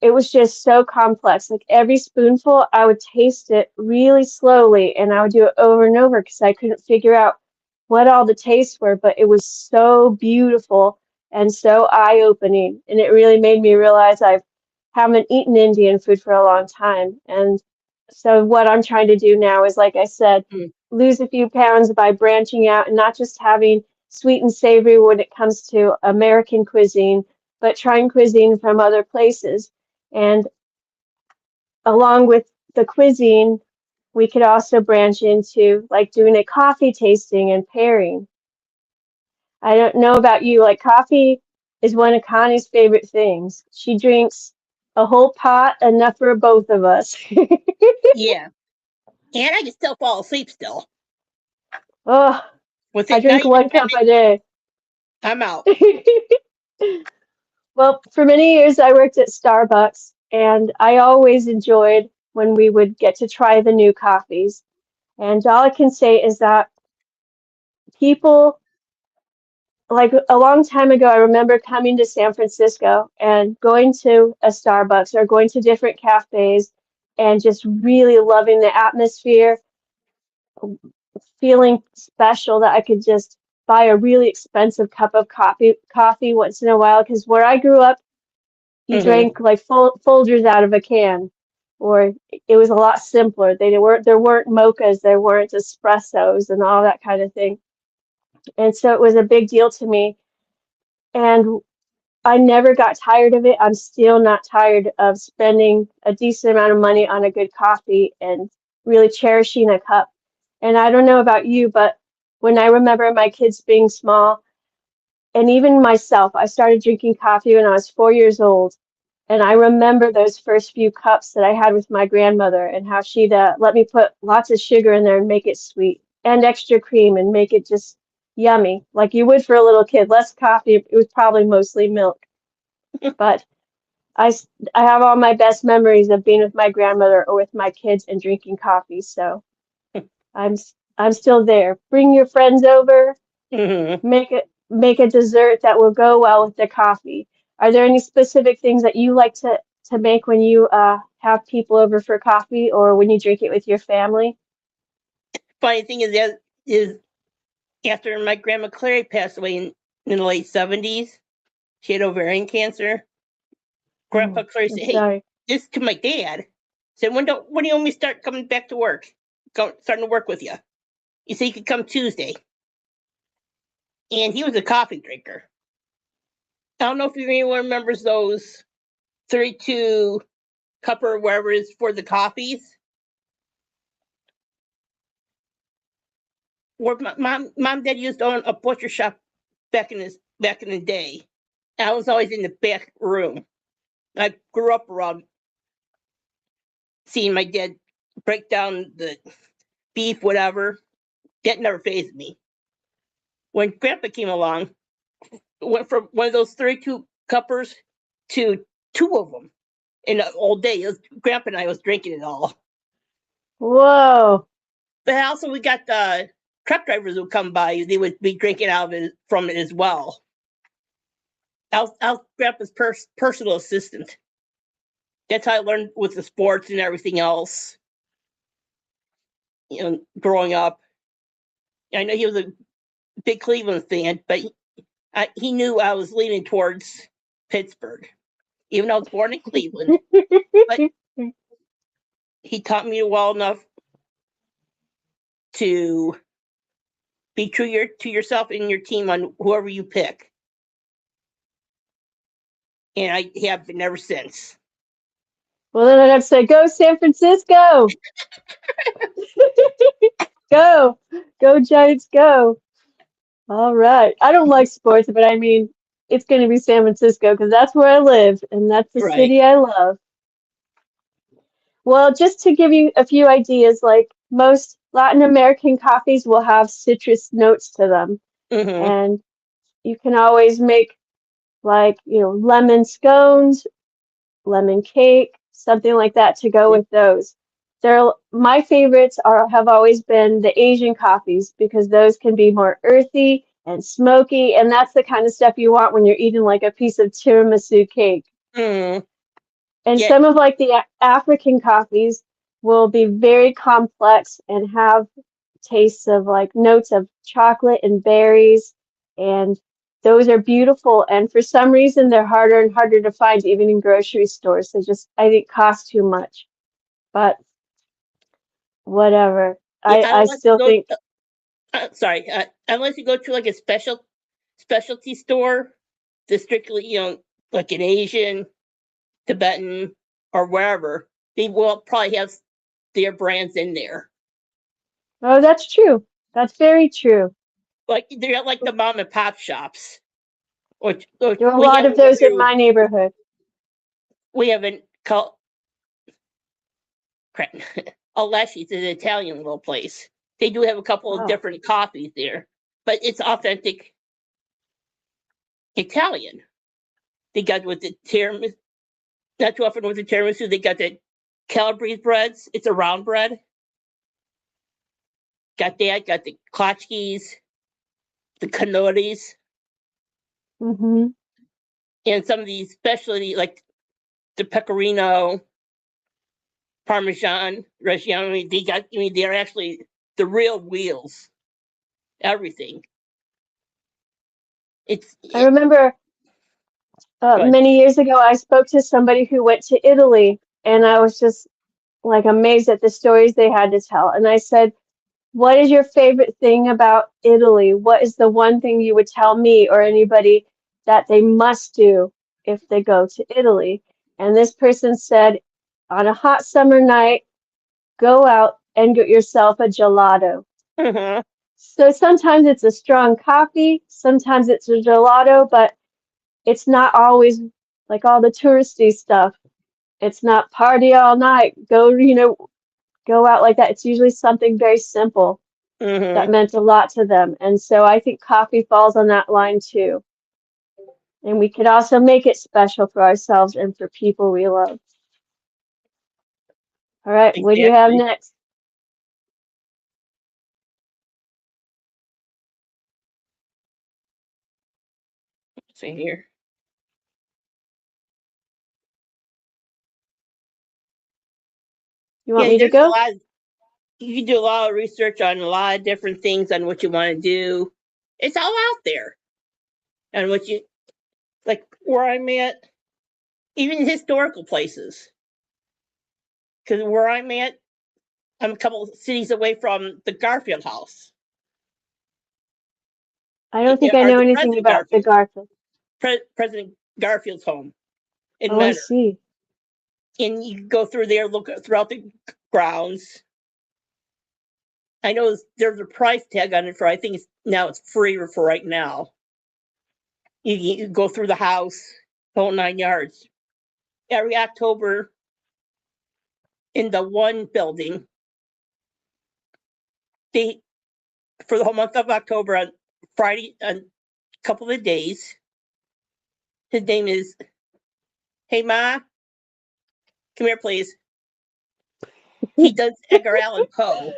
it was just so complex. Like every spoonful, I would taste it really slowly and I would do it over and over because I couldn't figure out what all the tastes were, but it was so beautiful and so eye-opening. And it really made me realize I haven't eaten Indian food for a long time. And so what I'm trying to do now is, like I said, Mm. lose a few pounds by branching out and not just having sweet and savory when it comes to American cuisine, but trying cuisine from other places. And along with the cuisine, we could also branch into like doing a coffee tasting and pairing. I don't know about you, like coffee is one of Connie's favorite things. She drinks a whole pot, enough for both of us. Yeah. And I can still fall asleep still. Oh, With I it not drink even 1 cup 10 a day. I'm out. Well, for many years I worked at Starbucks, and I always enjoyed when we would get to try the new coffees. And all I can say is that people, like a long time ago, I remember coming to San Francisco and going to a Starbucks or going to different cafes and just really loving the atmosphere, feeling special that I could just buy a really expensive cup of coffee once in a while. Because where I grew up, you Hmm. drank like Folgers out of a can, or it was a lot simpler. There weren't mochas, there weren't espressos, and all that kind of thing. And so it was a big deal to me. And I never got tired of it. I'm still not tired of spending a decent amount of money on a good coffee and really cherishing a cup. And I don't know about you, but when I remember my kids being small, and even myself, I started drinking coffee when I was 4 years old. And I remember those first few cups that I had with my grandmother and how she'd let me put lots of sugar in there and make it sweet and extra cream and make it just yummy, like you would for a little kid. Less coffee, it was probably mostly milk. But I have all my best memories of being with my grandmother or with my kids and drinking coffee. So I'm still there. Bring your friends over, Hmm. make a dessert that will go well with the coffee. Are there any specific things that you like to make when you have people over for coffee or when you drink it with your family? Funny thing is after my grandma Clary passed away in the late 70s, she had ovarian cancer. Grandpa Oh, Clary I'm said, "Hey, sorry. this to my dad." Said, when do you want me to start coming back to work? Starting to work with you. He said you could come Tuesday. And he was a coffee drinker. I don't know if anyone remembers those 32 cup or whatever it is for the coffees. Where my mom dad used to own a butcher shop back in the day. I was always in the back room. I grew up around seeing my dad break down the beef, whatever. That never fazed me. When Grandpa came along, it went from one of those 32 cuppers to two of them in an old day. Grandpa and I was drinking it all. Whoa. But also we got the truck drivers who come by. They would be drinking out of it from it as well. I was Grandpa's personal assistant. That's how I learned with the sports and everything else. Growing up, I know he was a big Cleveland fan, but he knew I was leaning towards Pittsburgh, even though I was born in Cleveland. But he taught me well enough to be true to yourself and your team on whoever you pick, and I have been ever since. Well, then I'd have to say, go San Francisco. Go. Go Giants, go. All right. I don't like sports, but I mean, it's going to be San Francisco because that's where I live and that's the Right. city I love. Well, just to give you a few ideas, like most Latin American coffees will have citrus notes to them. Mm-hmm. And you can always make like, lemon scones, lemon cake, something like that to go Yeah. with those. My favorites have always been the Asian coffees because those can be more earthy and smoky, and that's the kind of stuff you want when you're eating like a piece of tiramisu cake. Mm-hmm. And Yeah. some of like the African coffees will be very complex and have tastes of like notes of chocolate and berries, and those are beautiful. And for some reason, they're harder and harder to find even in grocery stores. They just, I think, cost too much. But whatever. Yeah. I Unless you still go. think, Sorry. Unless you go to like a specialty store, the strictly like an Asian, Tibetan, or wherever, they will probably have their brands in there. oh, that's true. That's very true. Like they're like the mom and pop shops, which There are a we lot have of over those in here. my neighborhood. We haven't called Alessi's is an Italian little place. They do have a couple of Oh, different coffees there, but it's authentic Italian. They got with the tiramisu, not too often with the tiramisu. They got the Calabrese breads. It's a round bread. Got that. Got the klatschkis, the cannolis, mm-hmm. and some of these specialty like the pecorino, Parmesan, Reggiano. I mean, they got. I mean, they're actually the real wheels. Everything. It's I it, remember good. many years ago, I spoke to somebody who went to Italy, and I was just like amazed at the stories they had to tell. And I said, what is your favorite thing about Italy? What is the one thing you would tell me or anybody that they must do if they go to Italy. And this person said, on a hot summer night, go out and get yourself a gelato. Mm-hmm. So sometimes it's a strong coffee, sometimes it's a gelato, but it's not always like all the touristy stuff. It's not party all night, go out like that. It's usually something very simple that Mm-hmm. meant a lot to them. And so I think coffee falls on that line too. And we could also make it special for ourselves and for people we love. All right, what do you have Exactly. next? See here. You want Yeah, me to there's a go? lot. You can do a lot of research on a lot of different things on what you want to do. It's all out there. And what you like where I'm at, even historical places. Because where I'm at, I'm a couple of cities away from the Garfield house. I don't think I Or know the anything President about the Garfield. Garfield. President Garfield's home in Oh, I Menor. see. And you go through there, look throughout the grounds. I know there's a price tag on it for, I think it's free for right now. You go through the house, the whole 9 yards. Every October in the one building, they, for the whole month of October on Friday, a couple of days, his name is, hey Ma, come here please. He does Edgar Allan Poe.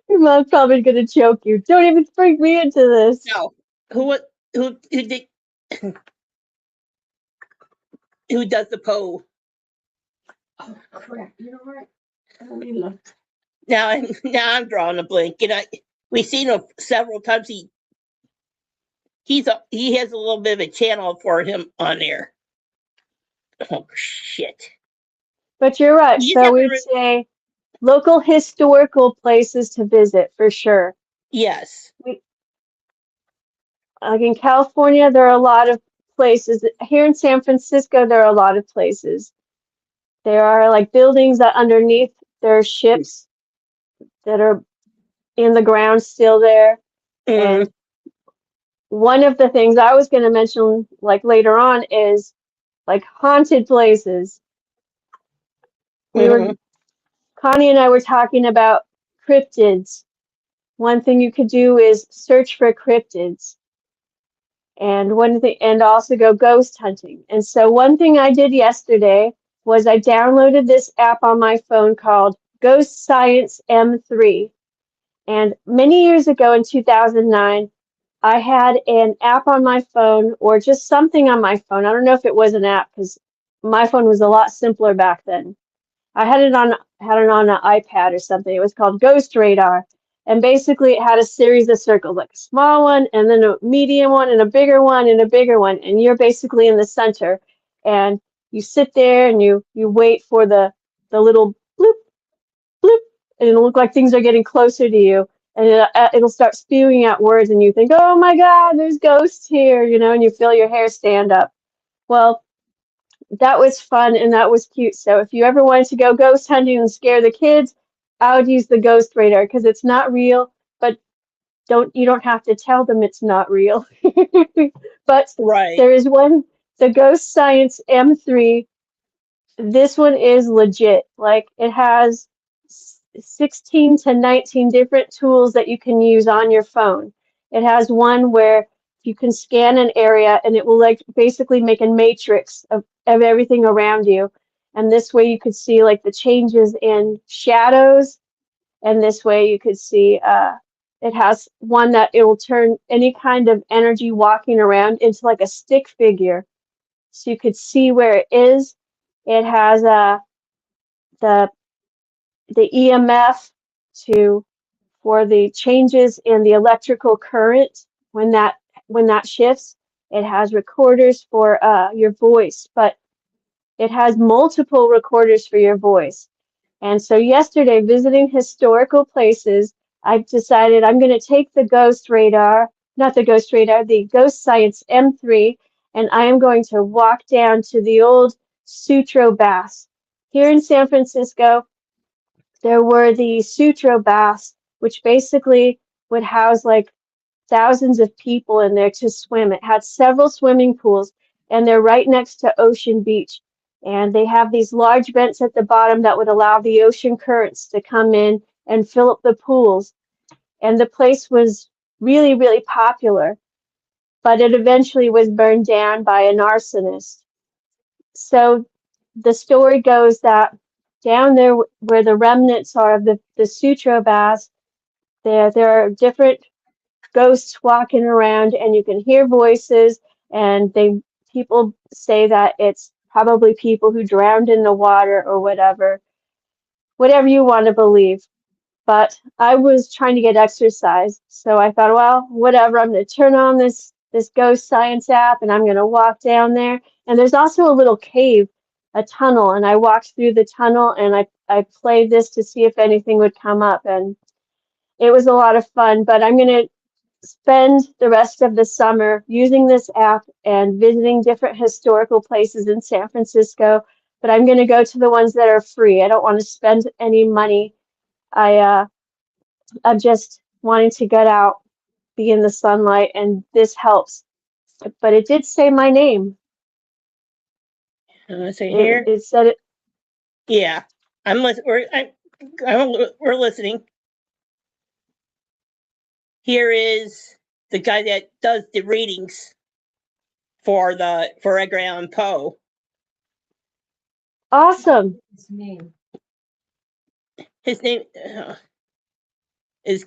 Your mom's probably gonna choke you. Don't even bring me into this. No, who who did, who does the Poe? Oh crap! You know what? Let me look. Now I'm drawing a blank. We've seen him several times. He has a little bit of a channel for him on there. Oh shit! But you're right. You just So have to. we'd say local historical places to visit for sure. Yes. We, like in California, there are a lot of places. Here in San Francisco, there are a lot of places. There are like buildings that underneath there are ships that are in the ground still there. Mm-hmm. And one of the things I was going to mention like later on is like haunted places. We were Mm-hmm. Connie and I were talking about cryptids. One thing you could do is search for cryptids, and one thing, and also go ghost hunting. And so one thing I did yesterday was I downloaded this app on my phone called Ghost Science M3. And many years ago in 2009, I had an app on my phone or just something on my phone. I don't know if it was an app because my phone was a lot simpler back then. I had it on an iPad or something. It was called Ghost Radar. And basically it had a series of circles, like a small one and then a medium one and a bigger one and a bigger one. And you're basically in the center. And you sit there and you wait for the little bloop, bloop, and it'll look like things are getting closer to you. And it'll start spewing out words and you think, oh my God, there's ghosts here, and you feel your hair stand up. Well, that was fun and that was cute. So if you ever wanted to go ghost hunting and scare the kids, I would use the ghost radar because it's not real, but you don't have to tell them it's not real. But Right. there is one, the Ghost Science M3. This one is legit. Like it has 16 to 19 different tools that you can use on your phone. It has one where you can scan an area and it will like basically make a matrix of everything around you. And this way you could see like the changes in shadows. And this way you could see it has one that it will turn any kind of energy walking around into like a stick figure. So you could see where it is. It has the the EMF to for the changes in the electrical current when that shifts. It has recorders for your voice, but it has multiple recorders for your voice. And so yesterday, visiting historical places, I've decided I'm going to take the Ghost Radar, not the Ghost Radar, the Ghost Science M3, and I am going to walk down to the old Sutro Baths. Here in San Francisco, there were the Sutro Baths, which basically would house like thousands of people in there to swim. It had several swimming pools, and they're right next to Ocean Beach. And they have these large vents at the bottom that would allow the ocean currents to come in and fill up the pools. And the place was really, really popular, but it eventually was burned down by an arsonist. So the story goes that down there where the remnants are of the Sutro baths, there are different ghosts walking around, and you can hear voices, and people say that it's probably people who drowned in the water or whatever you want to believe. But I was trying to get exercise, so I thought, well, whatever, I'm going to turn on this ghost science app, and I'm going to walk down there. And there's also a little cave, a tunnel, and I walked through the tunnel, and I played this to see if anything would come up, and it was a lot of fun. But I'm going to spend the rest of the summer using this app and visiting different historical places in San Francisco, but I'm going to go to the ones that are free. I don't want to spend any money. I'm just wanting to get out, be in the sunlight, and this helps. But it did say my name. Say here. It said it. Yeah, we're listening. Here is the guy that does the readings for Edgar Allan Poe. Awesome. His name is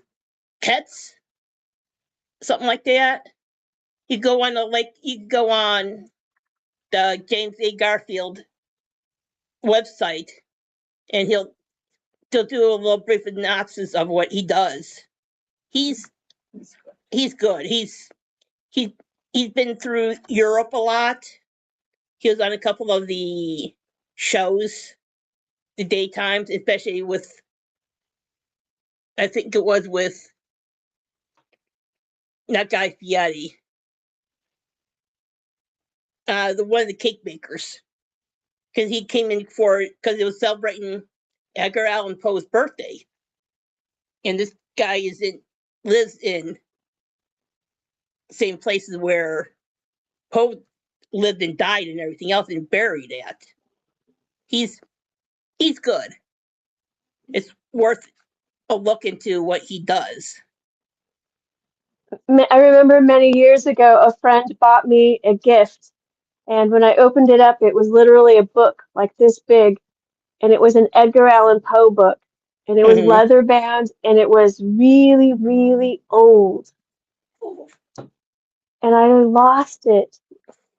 Ketz, something like that. You go on the James A. Garfield website, and he'll do a little brief synopsis of what he does. He's good. He's been through Europe a lot. He was on a couple of the shows, the daytimes, especially with, I think it was with, not Guy Fieri, one of the cake makers, because he came in because it was celebrating Edgar Allan Poe's birthday, and this guy lives in same places where Poe lived and died and everything else and buried at. He's good. It's worth a look into what he does. I remember many years ago, a friend bought me a gift, and when I opened it up, it was literally a book like this big, and it was an Edgar Allan Poe book, and it was leather bound, and it was really, really old. And I lost it.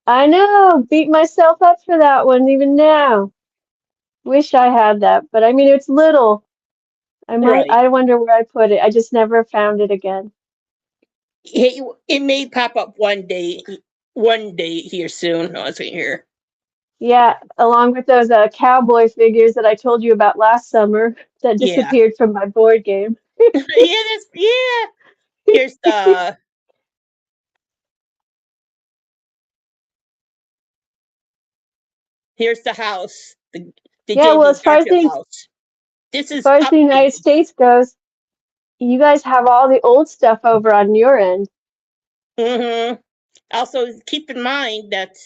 I know, beat myself up for that one even now. Wish I had that, but I mean, it's little. Right. I wonder where I put it. I just never found it again. It may pop up one day here soon. Oh, it's right here. Yeah, along with those cowboy figures that I told you about last summer that disappeared from my board game. Yeah. Here's the house. The Yeah, well, James Garfield house. This is as far as the United States goes, you guys have all the old stuff over on your end. Also, keep in mind that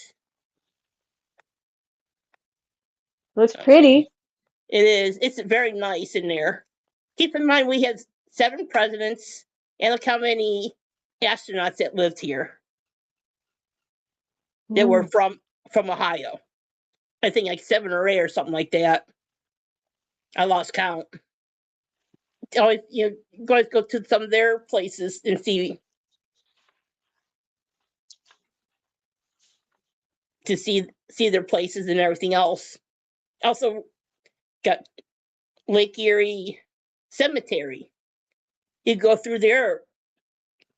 looks pretty. It is. It's very nice in there. Keep in mind we had 7 presidents, and look how many astronauts that lived here that were from Ohio. I think like 7 or 8 or something like that. I lost count. Always, guys go to some of their places and see their places and everything else. Also got Lake Erie Cemetery. You go through there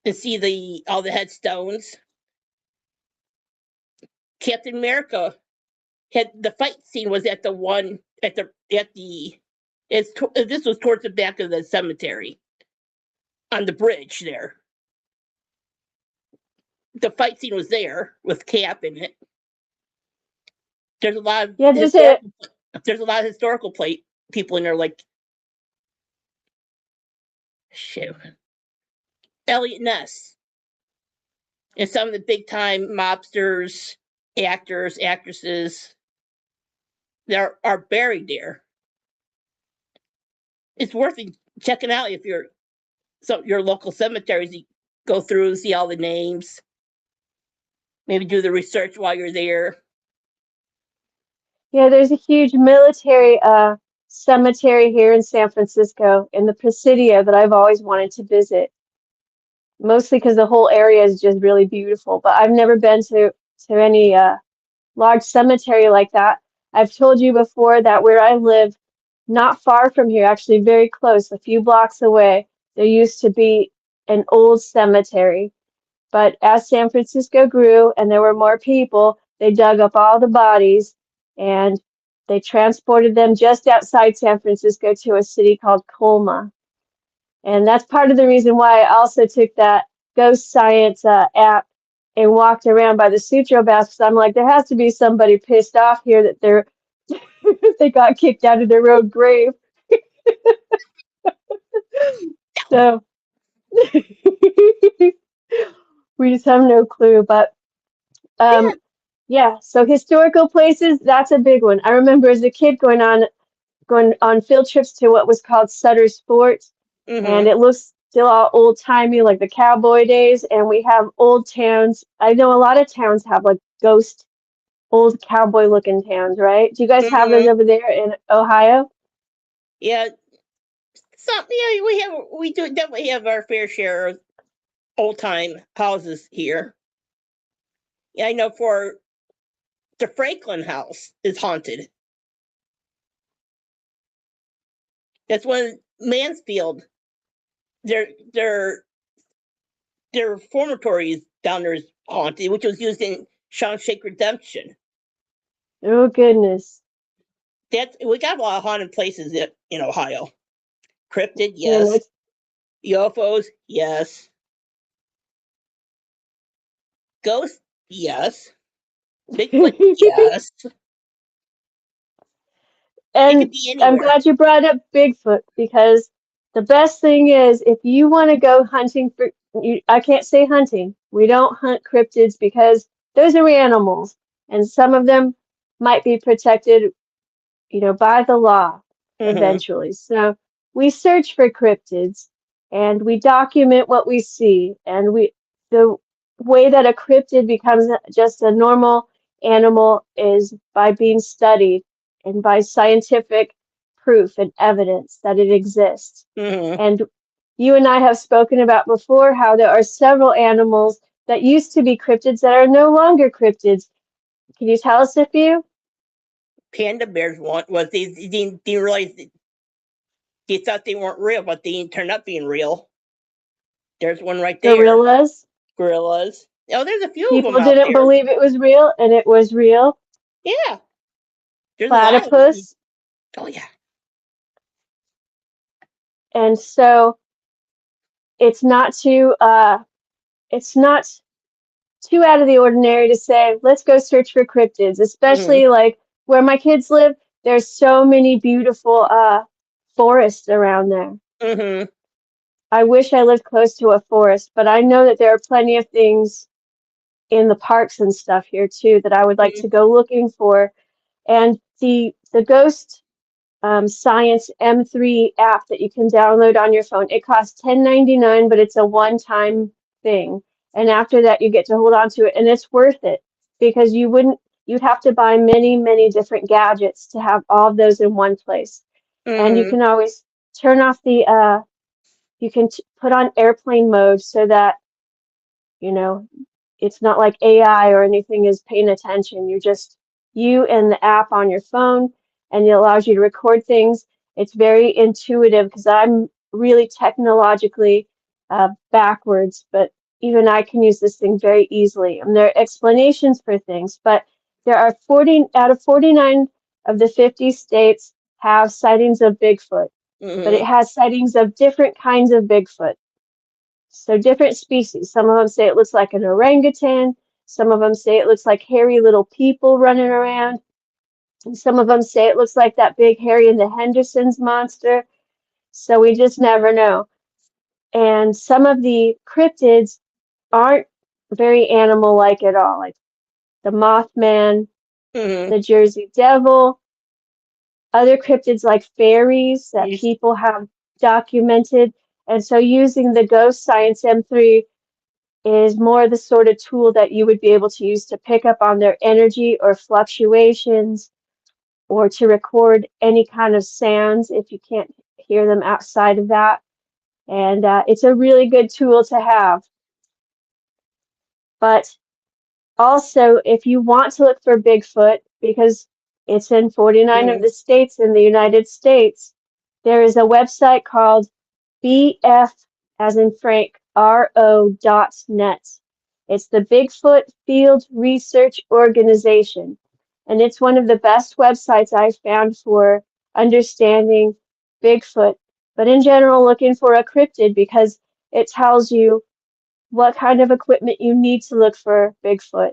and see all the headstones. Captain America had the fight scene was at the this was towards the back of the cemetery on the bridge there. the fight scene was there with Cap in it. There's a lot of there's a lot of historical people in there, like shit, Elliot Ness, and some of the big time mobsters, actors, actresses that are buried there. It's worth checking out if you're your local cemeteries. You go through, see all the names, maybe do the research while you're there. Yeah, there's a huge military cemetery here in San Francisco in the Presidio that I've always wanted to visit. Mostly because the whole area is just really beautiful, but I've never been to any large cemetery like that. I've told you before that where I live, not far from here, actually very close, a few blocks away, there used to be an old cemetery. But as San Francisco grew and there were more people, they dug up all the bodies and they transported them just outside San Francisco to a city called Colma. And that's part of the reason why I also took that ghost science app and walked around by the Sutro baths. Because I'm like, there has to be somebody pissed off here that they got kicked out of their own grave. So we just have no clue. But yeah, so historical places, that's a big one. I remember as a kid going on field trips to what was called Sutter's Fort, and it looks still all old timey, like the cowboy days. And we have old towns. I know a lot of towns have like ghost, old cowboy looking towns, right? Do you guys have those over there in Ohio? Yeah, we do definitely have our fair share of old time houses here. Yeah, I know for the Franklin house is haunted. That's one Mansfield. Their reformatory is down there is haunted, which was used in Shawshank Redemption. Oh goodness. We got a lot of haunted places in Ohio. Cryptid, yes. UFOs, yes. Ghosts, yes. Bigfoot, yes. And I'm glad you brought up Bigfoot, because the best thing is if you want to go hunting for, I can't say hunting. We don't hunt cryptids because those are animals, and some of them might be protected, by the law eventually. So we search for cryptids and we document what we see, and the way that a cryptid becomes just a normal animal is by being studied and by scientific proof and evidence that it exists. And you and I have spoken about before how there are several animals that used to be cryptids that are no longer cryptids. Can you tell us a few? Panda bears was they didn't realize they thought they weren't real, but they didn't turn up being real. There's one right there. Gorillas. Oh, there's a few of them out there. People didn't believe it was real, and it was real. Yeah. There's platypus. Oh yeah. And so it's not too out of the ordinary to say, let's go search for cryptids, especially like where my kids live. There's so many beautiful forests around there. I wish I lived close to a forest, but I know that there are plenty of things in the parks and stuff here too that I would like to go looking for. And the Ghost Science M3 app that you can download on your phone, it costs $10.99, but it's a one-time thing. And after that, you get to hold on to it, and it's worth it, because you'd have to buy many, many different gadgets to have all of those in one place. And you can always turn off you can put on airplane mode so that, it's not like AI or anything is paying attention. You're just you and the app on your phone, and it allows you to record things. It's very intuitive because I'm really technologically backwards, but even I can use this thing very easily. And there are explanations for things, but there are 40 out of 49 of the 50 states have sightings of Bigfoot, but it has sightings of different kinds of Bigfoot. So different species. Some of them say it looks like an orangutan. Some of them say it looks like hairy little people running around. And some of them say it looks like that big Harry and the Hendersons monster. So we just never know. And some of the cryptids aren't very animal-like at all, like the Mothman, Mm-hmm. the Jersey Devil, other cryptids like fairies that Yes. people have documented. And so using the Ghost Science M3 is more the sort of tool that you would be able to use to pick up on their energy or fluctuations or to record any kind of sounds if you can't hear them outside of that. And it's a really good tool to have. But also, if you want to look for Bigfoot, because it's in 49 of Mm-hmm. the states in the United States, there is a website called BF, as in Frank, RO.net. It's the Bigfoot Field Research Organization, and it's one of the best websites I've found for understanding Bigfoot, but in general, looking for a cryptid because it tells you what kind of equipment you need to look for Bigfoot.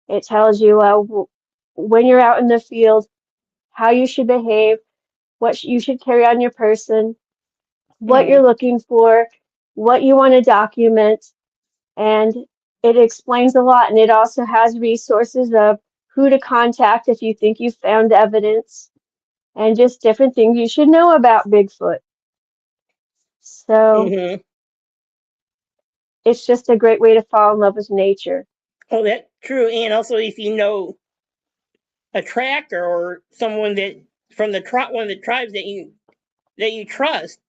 It tells you when you're out in the field, how you should behave, what you should carry on your person, what Mm-hmm. you're looking for, what you want to document, and it explains a lot. And it also has resources of who to contact if you think you've found evidence and just different things you should know about Bigfoot. So Mm-hmm. it's just a great way to fall in love with nature. Oh, that's true. And also, if you know a tracker or someone that from the one of the tribes that you trust,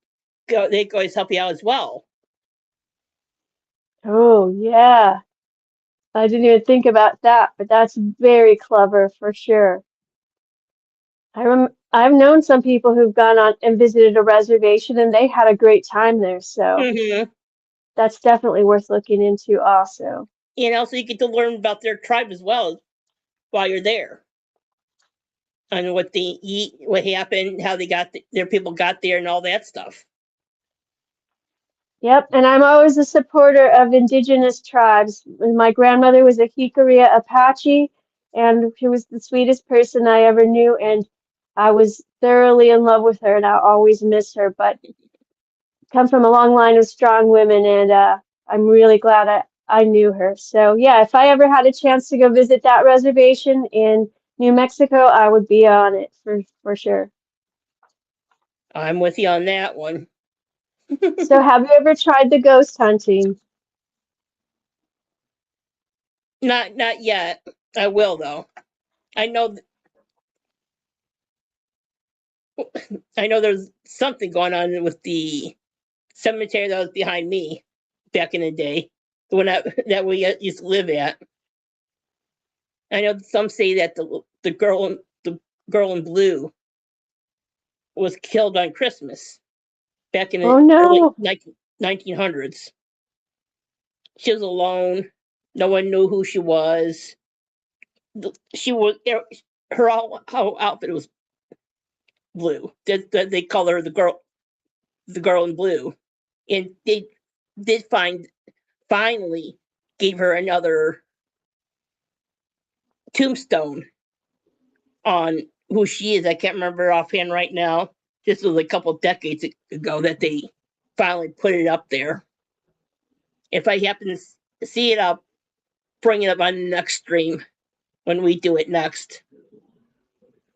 they can always help you out as well. Oh, yeah. I didn't even think about that, but that's very clever for sure. I've known some people who've gone on and visited a reservation and they had a great time there, so Mm-hmm. that's definitely worth looking into also. And also, you get to learn about their tribe as well while you're there, and what they eat, what happened, how they got their people got there, and all that stuff. Yep, and I'm always a supporter of indigenous tribes. My grandmother was a Jicarea Apache, and she was the sweetest person I ever knew, and I was thoroughly in love with her, and I'll always miss her. But come from a long line of strong women, and I'm really glad I knew her. So yeah, if I ever had a chance to go visit that reservation in New Mexico, I would be on it for sure. I'm with you on that one. So have you ever tried the ghost hunting? Not yet. I will though. I know I know there's something going on with the cemetery that was behind me back in the day, the one that we used to live at. I know some say that the girl in blue was killed on Christmas back in Oh the early no. 1900s. She was alone. No one knew who she was. She was her whole outfit was blue. They call her the girl in blue, and they did finally gave her another tombstone on who she is. I can't remember offhand right now. This was a couple decades ago that they finally put it up there. If I happen to see it, I'll bring it up on the next stream when we do it next.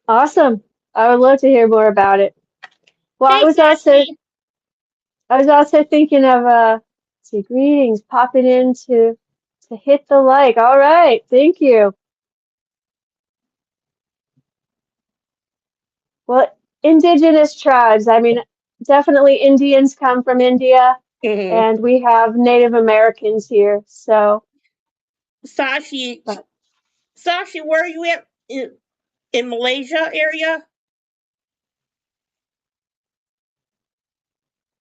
Awesome. I would love to hear more about it. Well, Hey, Sashi. I was also thinking of see greetings popping in to hit the like. All right, thank you. Well, indigenous tribes. I mean, definitely Indians come from India, Mm-hmm. and we have Native Americans here. So, Sashi, but Sashi, where are you at in Malaysia area?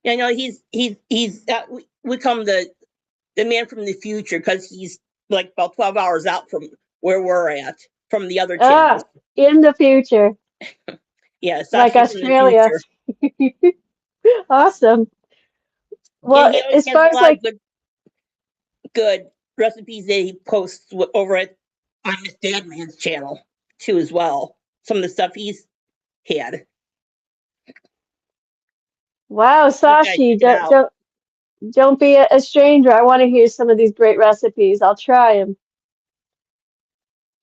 I know he's we call him the man from the future because he's like about 12 hours out from where we're at from the other channels. in the future, Yeah, like Sashi from the Australia. future. Awesome. Yeah, Well, he always as has far a as lot of like, good recipes that he posts over at on his dad man's channel too as well. Some of the stuff he's had. wow, You guys Sashi, check it out. don't be a stranger. I want to hear some of these great recipes. I'll try them.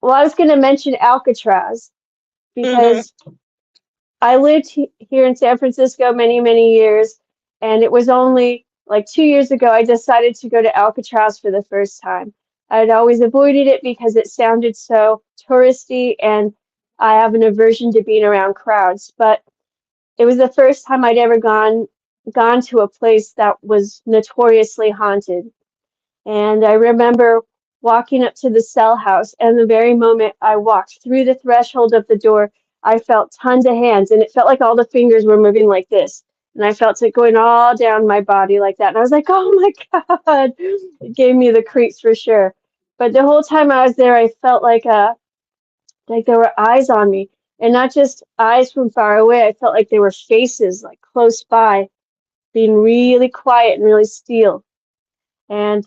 Well, I was going to mention Alcatraz Mm-hmm. because I lived here in San Francisco many, many years, and it was only like 2 years ago I decided to go to Alcatraz for the first time. I'd always avoided it because it sounded so touristy, and I have an aversion to being around crowds. But it was the first time I'd ever gone to a place that was notoriously haunted. And I remember walking up to the cell house, and the very moment I walked through the threshold of the door, I felt tons of hands, and it felt like all the fingers were moving like this. And I felt it going all down my body like that. And I was like, oh my God. It gave me the creeps for sure. But the whole time I was there, I felt like there were eyes on me. And not just eyes from far away. I felt like there were faces like close by, being really quiet and really still. And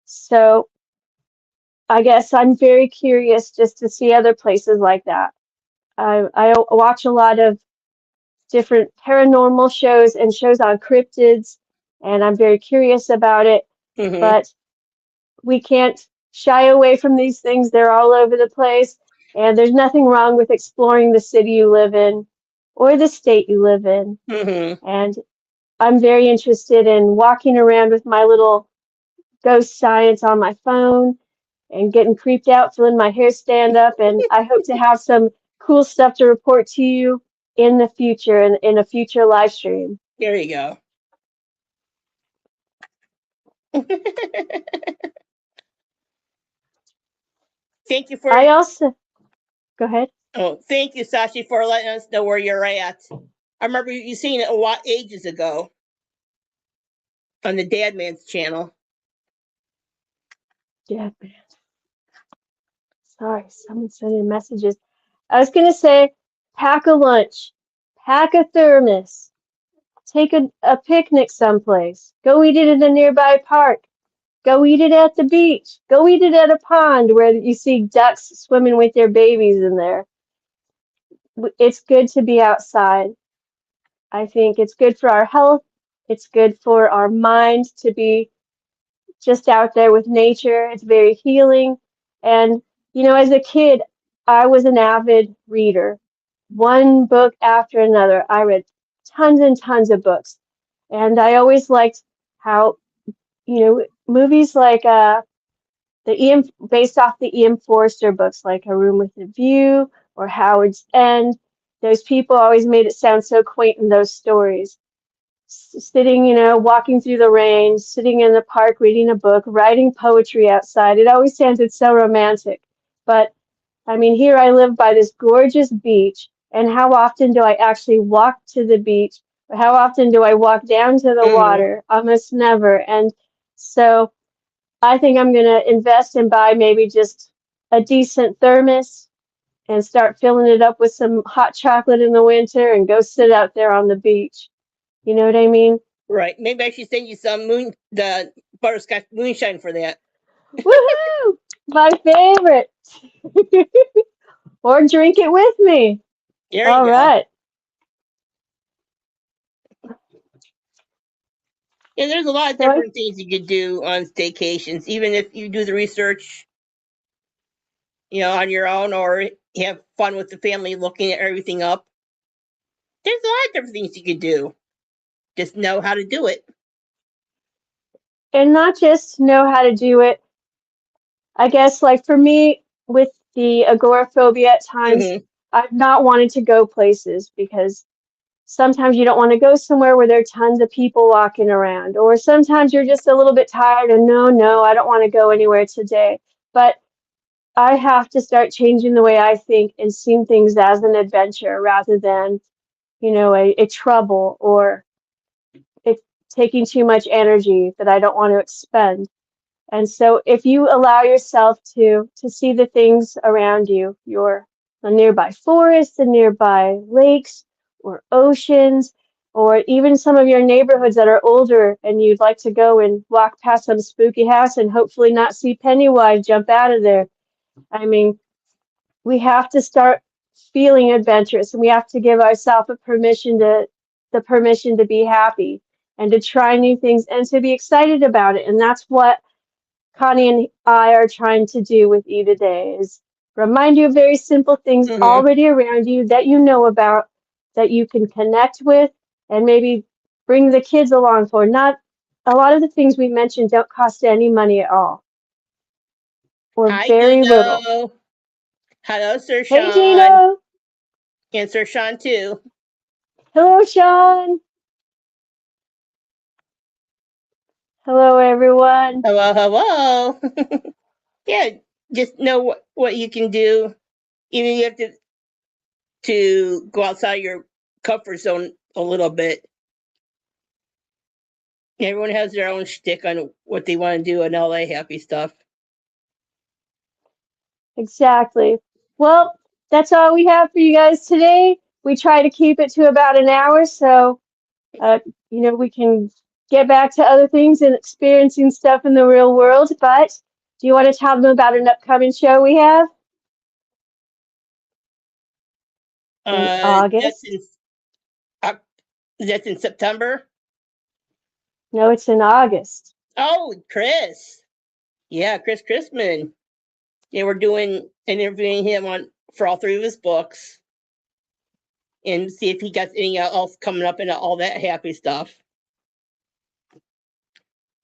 so I guess I'm very curious just to see other places like that. I watch a lot of different paranormal shows and shows on cryptids, and I'm very curious about it. Mm-hmm. But we can't shy away from these things. They're all over the place, and there's nothing wrong with exploring the city you live in or the state you live in. Mm-hmm. And I'm very interested in walking around with my little ghost science on my phone and getting creeped out, feeling my hair stand up. And I hope to have some cool stuff to report to you in the future and in a future live stream. There you go. Thank you for I also, go ahead. thank you, Sashi, for letting us know where you're at. I remember you seeing it a lot ages ago on the Dad Man's channel. Yeah, man. Sorry, someone's sending messages. I was going to say, pack a lunch, pack a thermos, take a picnic someplace, go eat it in a nearby park, go eat it at the beach, go eat it at a pond where you see ducks swimming with their babies in there. It's good to be outside. I think it's good for our health. It's good for our mind to be just out there with nature. It's very healing. And, as a kid, I was an avid reader. One book after another. I read tons and tons of books. And I always liked how, movies like based off the E.M. Forster books, like A Room with a View or Howard's End. Those people always made it sound so quaint in those stories. Sitting, walking through the rain, sitting in the park, reading a book, writing poetry outside. It always sounded so romantic. But I mean, here I live by this gorgeous beach, and how often do I actually walk to the beach? Or how often do I walk down to the Mm-hmm. water? Almost never. And so I think I'm going to invest and buy maybe just a decent thermos and start filling it up with some hot chocolate in the winter and go sit out there on the beach. You know what I mean? Right. Maybe I should send you the butterscotch moonshine for that. Woohoo! My favorite. Or drink it with me. There you All go. right. Yeah, there's a lot of So I different things you could do on staycations, even if you do the research, on your own or have fun with the family looking at everything up. There's a lot of different things you could do. Just know how to do it. and not just know how to do it. I guess like for me with the agoraphobia at times, Mm-hmm. I've not wanted to go places because sometimes you don't want to go somewhere where there are tons of people walking around, or sometimes you're just a little bit tired and no, I don't want to go anywhere today. But I have to start changing the way I think and seeing things as an adventure rather than, a trouble or it taking too much energy that I don't want to expend. And so if you allow yourself to see the things around you, the nearby forests, the nearby lakes or oceans, or even some of your neighborhoods that are older and you'd like to go and walk past some spooky house and hopefully not see Pennywise jump out of there. I mean, we have to start feeling adventurous, and we have to give ourselves the permission to be happy and to try new things and to be excited about it. And that's what Connie and I are trying to do with you today, is remind you of very simple things Mm-hmm. already around you that you know about, that you can connect with, and maybe bring the kids along for. Not a lot of the things we mentioned don't cost any money at all, or Hi, very little. Dino. Hello, Sir Hey, Sean. Dino. And Sir Sean, too. Hello, Sean. Hello, everyone. Hello, hello. Yeah, just know what you can do. Even if you have to go outside your comfort zone a little bit. Everyone has their own shtick on what they want to do and all that happy stuff. Exactly. Well, that's all we have for you guys today. We try to keep it to about an hour, so uh, we can get back to other things and experiencing stuff in the real world. But do you want to tell them about an upcoming show we have in That's August? in that's in September. No, it's in August. Oh, Chris. Yeah, Chris Chrisman. Yeah, we're doing interviewing him on for all three of his books and see if he got anything else coming up and all that happy stuff.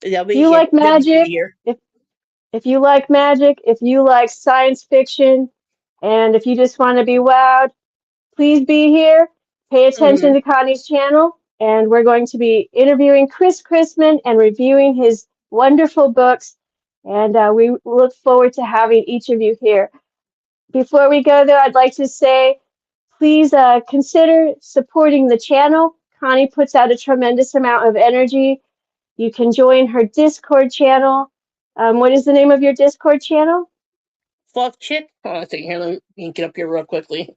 They'll If you be like they'll be magic, here. if you like magic, if you like science fiction, and if you just want to be wowed, please be here. Pay attention Mm-hmm. to Connie's channel, and we're going to be interviewing Chris Chrisman and reviewing his wonderful books. And we look forward to having each of you here. Before we go, though, I'd like to say, please consider supporting the channel. Connie puts out a tremendous amount of energy. You can join her Discord channel. What is the name of your Discord channel? Fluff Chick. Hold on a second here. Let me get up here real quickly.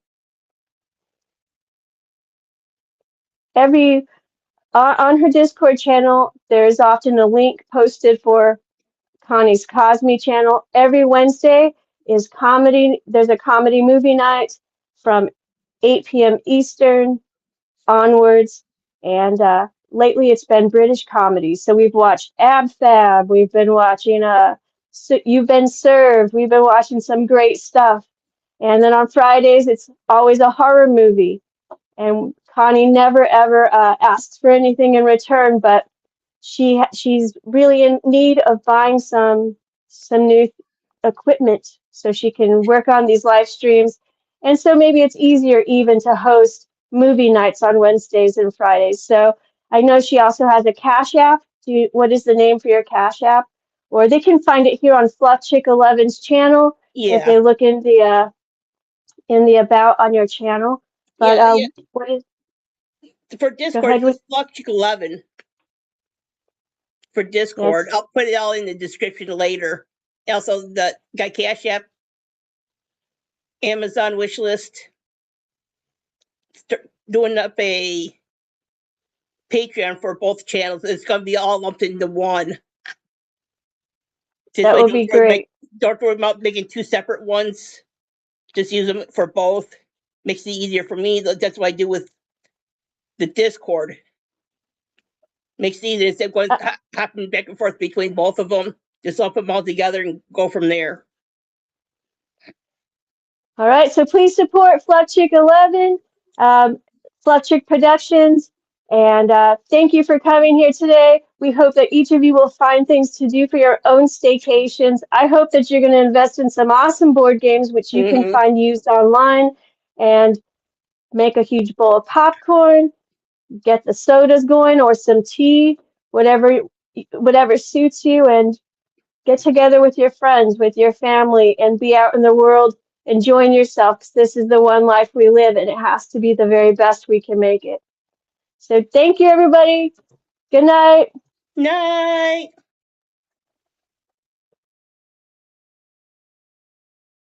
On her Discord channel, there's often a link posted for Connie's Cosme channel. Every Wednesday is comedy. There's a comedy movie night from 8 p.m. Eastern onwards. And lately it's been British comedies. So we've watched Ab Fab. We've been watching You've Been Served. We've been watching some great stuff. And then on Fridays, it's always a horror movie. And Connie never ever asks for anything in return, but she's really in need of buying some new equipment so she can work on these live streams. And so maybe it's easier even to host movie nights on Wednesdays and Fridays. So I know she also has a Cash App. What is the name for your Cash App? Or they can find it here on Fluff Chick 11's channel if Yeah, they look in the about on your channel. But yeah. what is? For Go Discord, ahead it's with. just Fluff Chick 11 for Discord. Yes, I'll put it all in the description later. Also, the Guy Cash App, Amazon wish list. Doing up a Patreon for both channels. It's going to be all lumped into one. This that way, would be great. don't worry about making two separate ones. Just use them for both. Makes it easier for me. That's what I do with the Discord. Makes it easier instead of going hopping back and forth between both of them. Just lump them all together and go from there. All right, so please support Fluff Chick 11, Fluff Chick Productions, and thank you for coming here today. We hope that each of you will find things to do for your own staycations. I hope that you're going to invest in some awesome board games, which you can Mm-hmm. find used online, and make a huge bowl of popcorn, get the sodas going or some tea, whatever suits you, and get together with your friends, with your family, and be out in the world enjoying yourself, because this is the one life we live, and it has to be the very best we can make it. So thank you, everybody. Good night. Night.